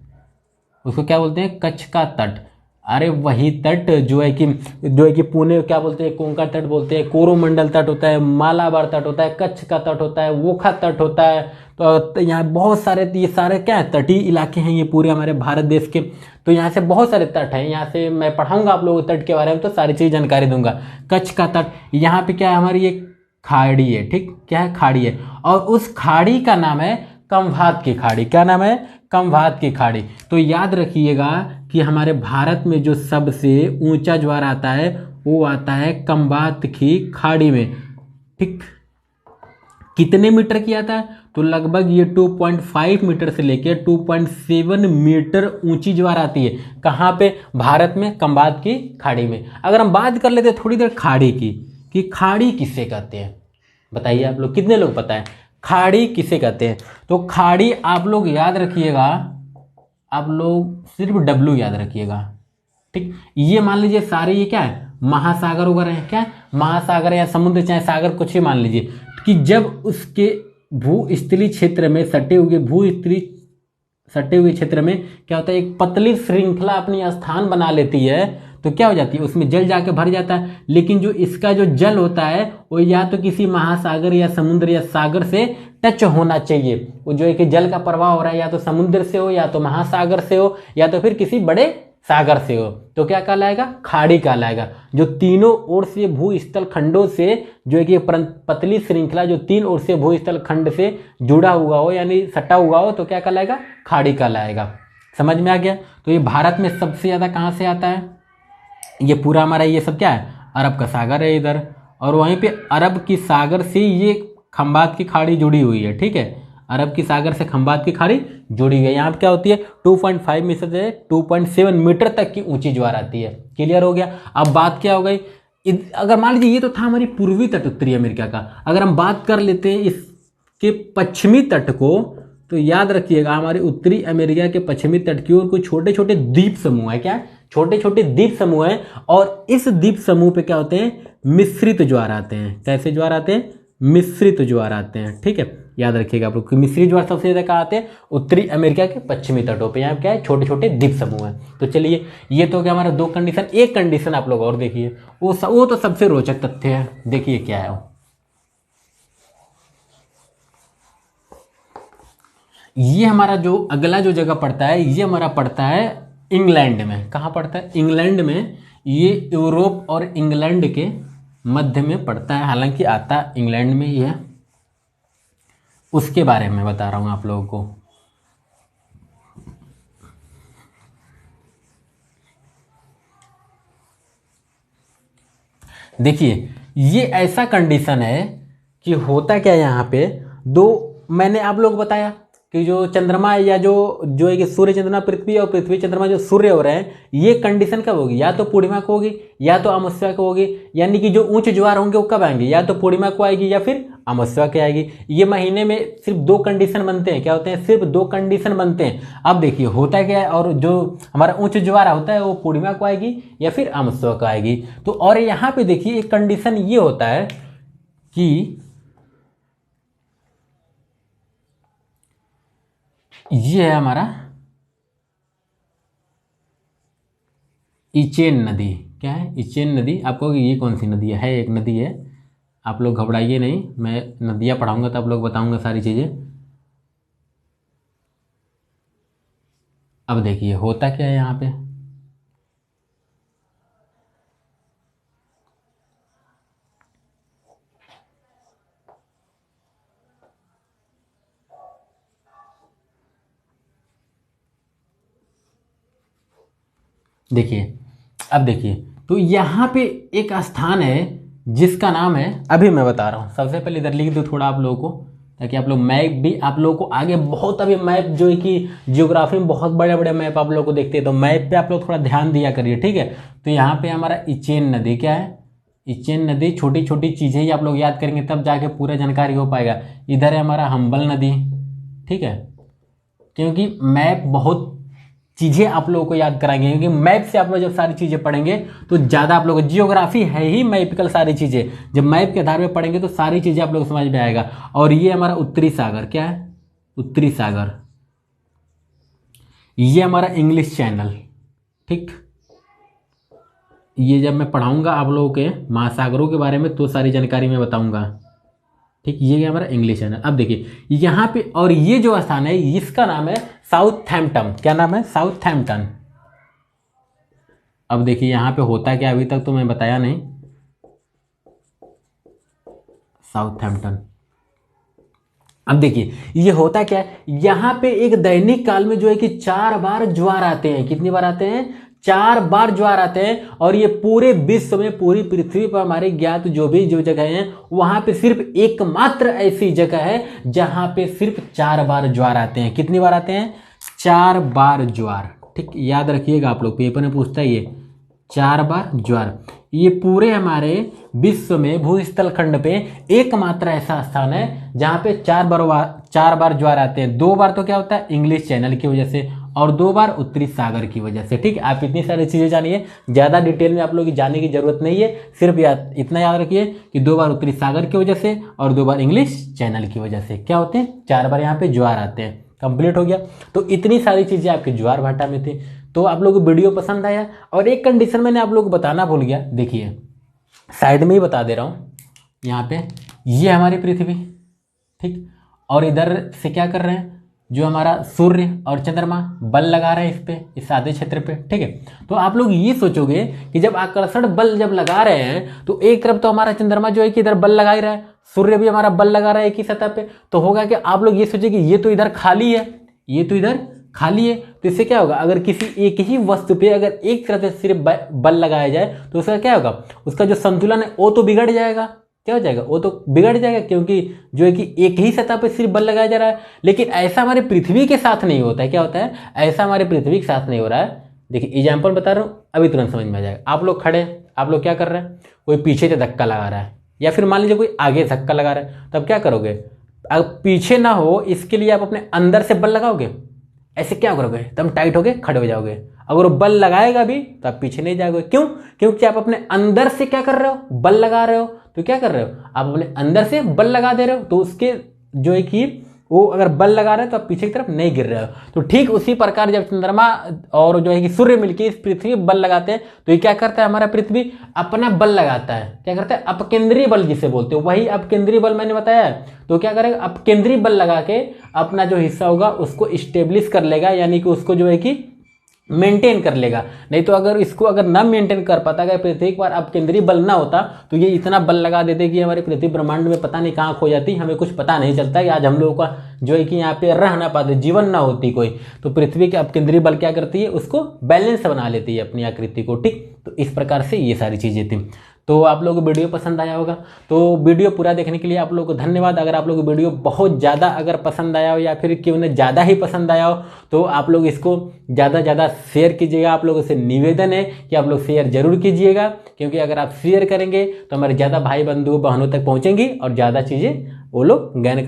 उसको क्या बोलते हैं? कच्छ का तट। अरे वही तट जो है कि पुणे क्या बोलते हैं, कोंका तट बोलते हैं, कोरोमंडल तट होता है, मालाबार तट होता है, कच्छ का तट होता है, वोखा तट होता है। तो यहाँ बहुत सारे, ये सारे क्या है, तटीय इलाके हैं ये पूरे हमारे भारत देश के। तो यहाँ से बहुत सारे तट हैं, यहाँ से मैं पढ़ाऊंगा आप लोगों को तट के बारे में, तो सारी चीज़ जानकारी दूंगा। कच्छ का तट, यहाँ पे क्या है, हमारी एक खाड़ी है। ठीक, क्या है? खाड़ी है, और उस खाड़ी का नाम है कमभात की खाड़ी। क्या नाम है? कमभात की खाड़ी। तो याद रखिएगा कि हमारे भारत में जो सबसे ऊंचा ज्वार आता है वो आता है कमभात की खाड़ी में। ठीक, कितने मीटर की आता है? तो लगभग ये 2.5 मीटर से लेकर 2.7 मीटर ऊंची ज्वार आती है। कहाँ पे? भारत में, कमभात की खाड़ी में। अगर हम बात कर लेते थोड़ी देर खाड़ी की, कि खाड़ी किसे कहते हैं, बताइए आप लोग, कितने लोग पता है खाड़ी किसे कहते हैं? तो खाड़ी आप लोग याद रखिएगा, आप लोग सिर्फ डब्ल्यू याद रखिएगा। ठीक, ये मान लीजिए सारे ये क्या है, महासागर वगैरह है। क्या है? महासागर या समुद्र, चाहे सागर, कुछ ही मान लीजिए, कि जब उसके भूस्थलीय क्षेत्र में सटे हुए क्षेत्र में क्या होता है, एक पतली श्रृंखला अपनी स्थान बना लेती है, तो क्या हो जाती है, उसमें जल जाके भर जाता है। लेकिन जो इसका जो जल होता है वो या तो किसी महासागर या समुद्र या सागर से टच होना चाहिए। वो जो है कि जल का प्रवाह हो रहा है या तो समुद्र से हो, या तो महासागर से हो, या तो फिर किसी बड़े सागर से हो, तो क्या कहलाएगा? खाड़ी कहलाएगा। जो तीनों ओर से भूस्थल खंडों से जो है कि पतली श्रृंखला जो तीन ओर से भूस्थल खंड से जुड़ा हुआ हो, यानी सटा हुआ हो, तो क्या कहलाएगा? खाड़ी कहलाएगा। समझ में आ गया? तो ये भारत में सबसे ज्यादा कहाँ से आता है? ये पूरा हमारा ये सब क्या है, अरब का सागर है इधर, और वहीं पे अरब की सागर से ये खंबात की खाड़ी जुड़ी हुई है। ठीक है, अरब की सागर से खंबात की खाड़ी जुड़ी हुई है। यहाँ पे क्या होती है, 2.5 मीटर से 2.7 मीटर तक की ऊंची ज्वार आती है। क्लियर हो गया? अब बात क्या हो गई, अगर मान लीजिए ये तो था हमारी पूर्वी तट उत्तरी अमेरिका का, अगर हम बात कर लेते हैं इसके पश्चिमी तट को, तो याद रखिएगा हमारे उत्तरी अमेरिका के पश्चिमी तट की ओर कुछ छोटे छोटे द्वीप समूह है। क्या? छोटे छोटे द्वीप समूह है, और इस द्वीप समूह पे क्या होते हैं, मिश्रित ज्वार आते हैं। कैसे ज्वार आते हैं? मिश्रित ज्वार आते हैं। ठीक है, याद रखिएगा आप लोग, मिश्रित ज्वार सबसे ज्यादा कहाँ आते हैं? उत्तरी अमेरिका के पश्चिमी तटों पे। यहाँ क्या है, छोटे छोटे द्वीप समूह है। तो चलिए, ये तो क्या हमारा दो कंडीशन। एक कंडीशन आप लोग और देखिए, वो तो सबसे रोचक तथ्य है। देखिए क्या है वो, ये हमारा जो अगला जो जगह पड़ता है ये हमारा पड़ता है इंग्लैंड में। कहाँ पड़ता है? इंग्लैंड में। ये यूरोप और इंग्लैंड के मध्य में पड़ता है, हालांकि आता इंग्लैंड में ही है। उसके बारे में बता रहा हूँ आप लोगों को। देखिए ये ऐसा कंडीशन है कि होता क्या है यहाँ पे, मैंने आप लोग को बताया कि जो चंद्रमा या जो एक सूर्य चंद्रमा पृथ्वी और पृथ्वी चंद्रमा जो सूर्य हो रहे हैं, ये कंडीशन कब होगी? या तो पूर्णिमा को होगी या तो अमावस्या को होगी। यानी कि जो ऊंच ज्वार होंगे वो कब आएंगे? या तो पूर्णिमा को आएगी या फिर अमावस्या के आएगी। ये महीने में सिर्फ 2 कंडीशन बनते हैं। क्या होते हैं? सिर्फ 2 कंडीशन बनते हैं। अब देखिए होता क्या है, और जो हमारा ऊंच ज्वार होता है वो पूर्णिमा को आएगी या फिर अमावस्या को आएगी। तो और यहाँ पे देखिए एक कंडीशन ये होता है कि ये है हमारा इचेन नदी। क्या है? इचेन नदी। आपको ये कौन सी नदी है? एक नदी है, आप लोग घबराइए नहीं, मैं नदियाँ पढ़ाऊंगा तो आप लोग बताऊंगा सारी चीज़ें। अब देखिए होता क्या है यहाँ पे, देखिए अब देखिए तो यहाँ पे एक स्थान है जिसका नाम है, अभी मैं बता रहा हूँ। सबसे पहले इधर लिख दो थोड़ा आप लोगों को, ताकि आप लोग मैप भी आप लोगों को आगे बहुत, अभी मैप जो है कि जियोग्राफी में बहुत बड़े बड़े मैप आप लोग को देखते हैं, तो मैप पे आप लोग थोड़ा ध्यान दिया करिए, ठीक है। तो यहाँ पे हमारा इचेन नदी, क्या है? इचेन नदी। छोटी छोटी चीज़ें ही आप लोग याद करेंगे तब जाके पूरा जानकारी हो पाएगा। इधर है हमारा हम्बल नदी, ठीक है, क्योंकि मैप बहुत चीज़ें आप लोगों को याद कराएंगे, क्योंकि मैप से आप लोग जब सारी चीज़ें पढ़ेंगे तो ज़्यादा आप लोगों को, जियोग्राफी है ही मैपिकल सारी चीज़ें, जब मैप के आधार पर पढ़ेंगे तो सारी चीज़ें आप लोग को समझ में आएगा। और ये हमारा उत्तरी सागर, क्या है? उत्तरी सागर। ये हमारा इंग्लिश चैनल, ठीक। ये जब मैं पढ़ाऊंगा आप लोगों के महासागरों के बारे में तो सारी जानकारी मैं बताऊंगा, ठीक। ये हमारा इंग्लिश चैनल। अब देखिए यहाँ पे, और ये जो स्थान है इसका नाम है साउथहैम्पटन। क्या नाम है? साउथहैम्पटन। अब देखिए यहाँ पे होता क्या, अभी तक तो मैं बताया नहीं। साउथहैम्पटन। अब देखिए ये होता क्या है, यहाँ पे एक दैनिक काल में जो है कि 4 बार ज्वार आते हैं। कितनी बार आते हैं? 4 बार ज्वार आते हैं। और ये पूरे विश्व में, पूरी पृथ्वी पर हमारे ज्ञात जो जगह हैं, वहां पे सिर्फ एकमात्र ऐसी जगह है जहां पे सिर्फ 4 बार ज्वार आते हैं। कितनी बार आते हैं? 4 बार ज्वार, ठीक। याद रखिएगा आप लोग, पेपर में पूछता है ये 4 बार ज्वार। ये पूरे हमारे विश्व में भूस्थल खंड पे एकमात्र ऐसा स्थान है जहां पे 4 बार ज्वार आते हैं। 2 बार तो क्या होता है? इंग्लिश चैनल की वजह से, और 2 बार उत्तरी सागर की वजह से, ठीक है। आप इतनी सारी चीजें जानिए, ज्यादा डिटेल में आप लोग की जाने की जरूरत नहीं है। सिर्फ इतना याद रखिए कि 2 बार उत्तरी सागर की वजह से और 2 बार इंग्लिश चैनल की वजह से क्या होते हैं? 4 बार यहाँ पे ज्वार आते हैं। कंप्लीट हो गया। तो इतनी सारी चीजें आपके ज्वार भाटा में थी। तो आप लोगों को वीडियो पसंद आया। और एक कंडीशन मैंने आप लोगों को बताना भूल गया, देखिए साइड में ही बता दे रहा हूँ। यहाँ पे ये हमारी पृथ्वी, ठीक, और इधर से क्या कर रहे हैं, जो हमारा सूर्य और चंद्रमा बल लगा रहे हैं इस पे, इस आधे क्षेत्र पे, ठीक है। तो आप लोग ये सोचोगे कि जब आकर्षण बल जब लगा रहे हैं तो एक तरफ तो हमारा चंद्रमा जो है कि इधर बल लगा ही रहा है, सूर्य भी हमारा बल लगा रहा है एक ही सतह पे, तो होगा कि आप लोग ये सोचे कि ये तो इधर खाली है, ये तो इधर खाली है। तो इससे क्या होगा, अगर किसी एक ही वस्तु पे अगर एक तरफ से सिर्फ बल लगाया जाए तो उसका क्या होगा, उसका जो संतुलन है वो तो बिगड़ जाएगा। क्या हो जाएगा? वो तो बिगड़ जाएगा, क्योंकि जो है कि एक ही सतह पर सिर्फ बल लगाया जा रहा है। लेकिन ऐसा हमारे पृथ्वी के साथ नहीं होता है। क्या होता है? ऐसा हमारे पृथ्वी के साथ नहीं हो रहा है। देखिए एग्जाम्पल बता रहा हूँ, अभी तुरंत समझ में आ जाएगा। आप लोग खड़े हैं, आप लोग क्या कर रहे हैं, कोई पीछे से धक्का लगा रहा है, या फिर मान लीजिए कोई आगे धक्का लगा रहा है, तब क्या करोगे? अब पीछे ना हो इसके लिए आप अपने अंदर से बल लगाओगे। ऐसे क्या करोगे? तब टाइट होगे खड़े हो जाओगे। अगर वो बल लगाएगा भी तो आप पीछे नहीं जाओगे। क्यों? क्योंकि आप अपने अंदर से क्या कर रहे हो, बल लगा रहे हो। तो क्या कर रहे हो, आप अपने अंदर से बल लगा दे रहे हो, तो उसके जो है कि वो अगर बल लगा रहे हैं तो आप पीछे की तरफ नहीं गिर रहे हो। तो ठीक उसी प्रकार जब चंद्रमा और जो है कि सूर्य मिलकर इस पृथ्वी पर बल लगाते हैं तो ये क्या करता है, हमारा पृथ्वी अपना बल लगाता है। क्या करता है, अपकेंद्रीय बल जिसे बोलते हो, वही अपकेंद्रीय बल मैंने बताया है। तो क्या करेगा, अपकेंद्रीय बल लगा के अपना जो हिस्सा होगा उसको स्टेब्लिश कर लेगा, यानी कि उसको जो है कि मेंटेन कर लेगा। नहीं तो अगर इसको अगर ना मेंटेन कर पाता, अगर पृथ्वी एक बार अब केंद्रीय बल ना होता तो ये इतना बल लगा देते कि हमारे पृथ्वी ब्रह्मांड में पता नहीं कहाँ खो जाती, हमें कुछ पता नहीं चलता कि आज हम लोगों का जो है कि यहाँ पे रह ना पाते, जीवन ना होती कोई। तो पृथ्वी के अब केंद्रीय बल क्या करती है, उसको बैलेंस बना लेती है अपनी आकृति को। ठीक, तो इस प्रकार से ये सारी चीज़ें थी। तो आप लोगों को वीडियो पसंद आया होगा। तो वीडियो पूरा देखने के लिए आप लोगों को धन्यवाद। अगर आप लोगों को वीडियो बहुत ज़्यादा अगर पसंद आया हो या फिर क्यों न ज़्यादा ही पसंद आया हो तो आप लोग इसको ज़्यादा ज़्यादा शेयर कीजिएगा। आप लोगों से निवेदन है कि आप लोग शेयर जरूर कीजिएगा, क्योंकि अगर आप शेयर करेंगे तो हमारे ज़्यादा भाई बंधु बहनों तक पहुँचेंगी और ज़्यादा चीज़ें वो लोग ज्ञान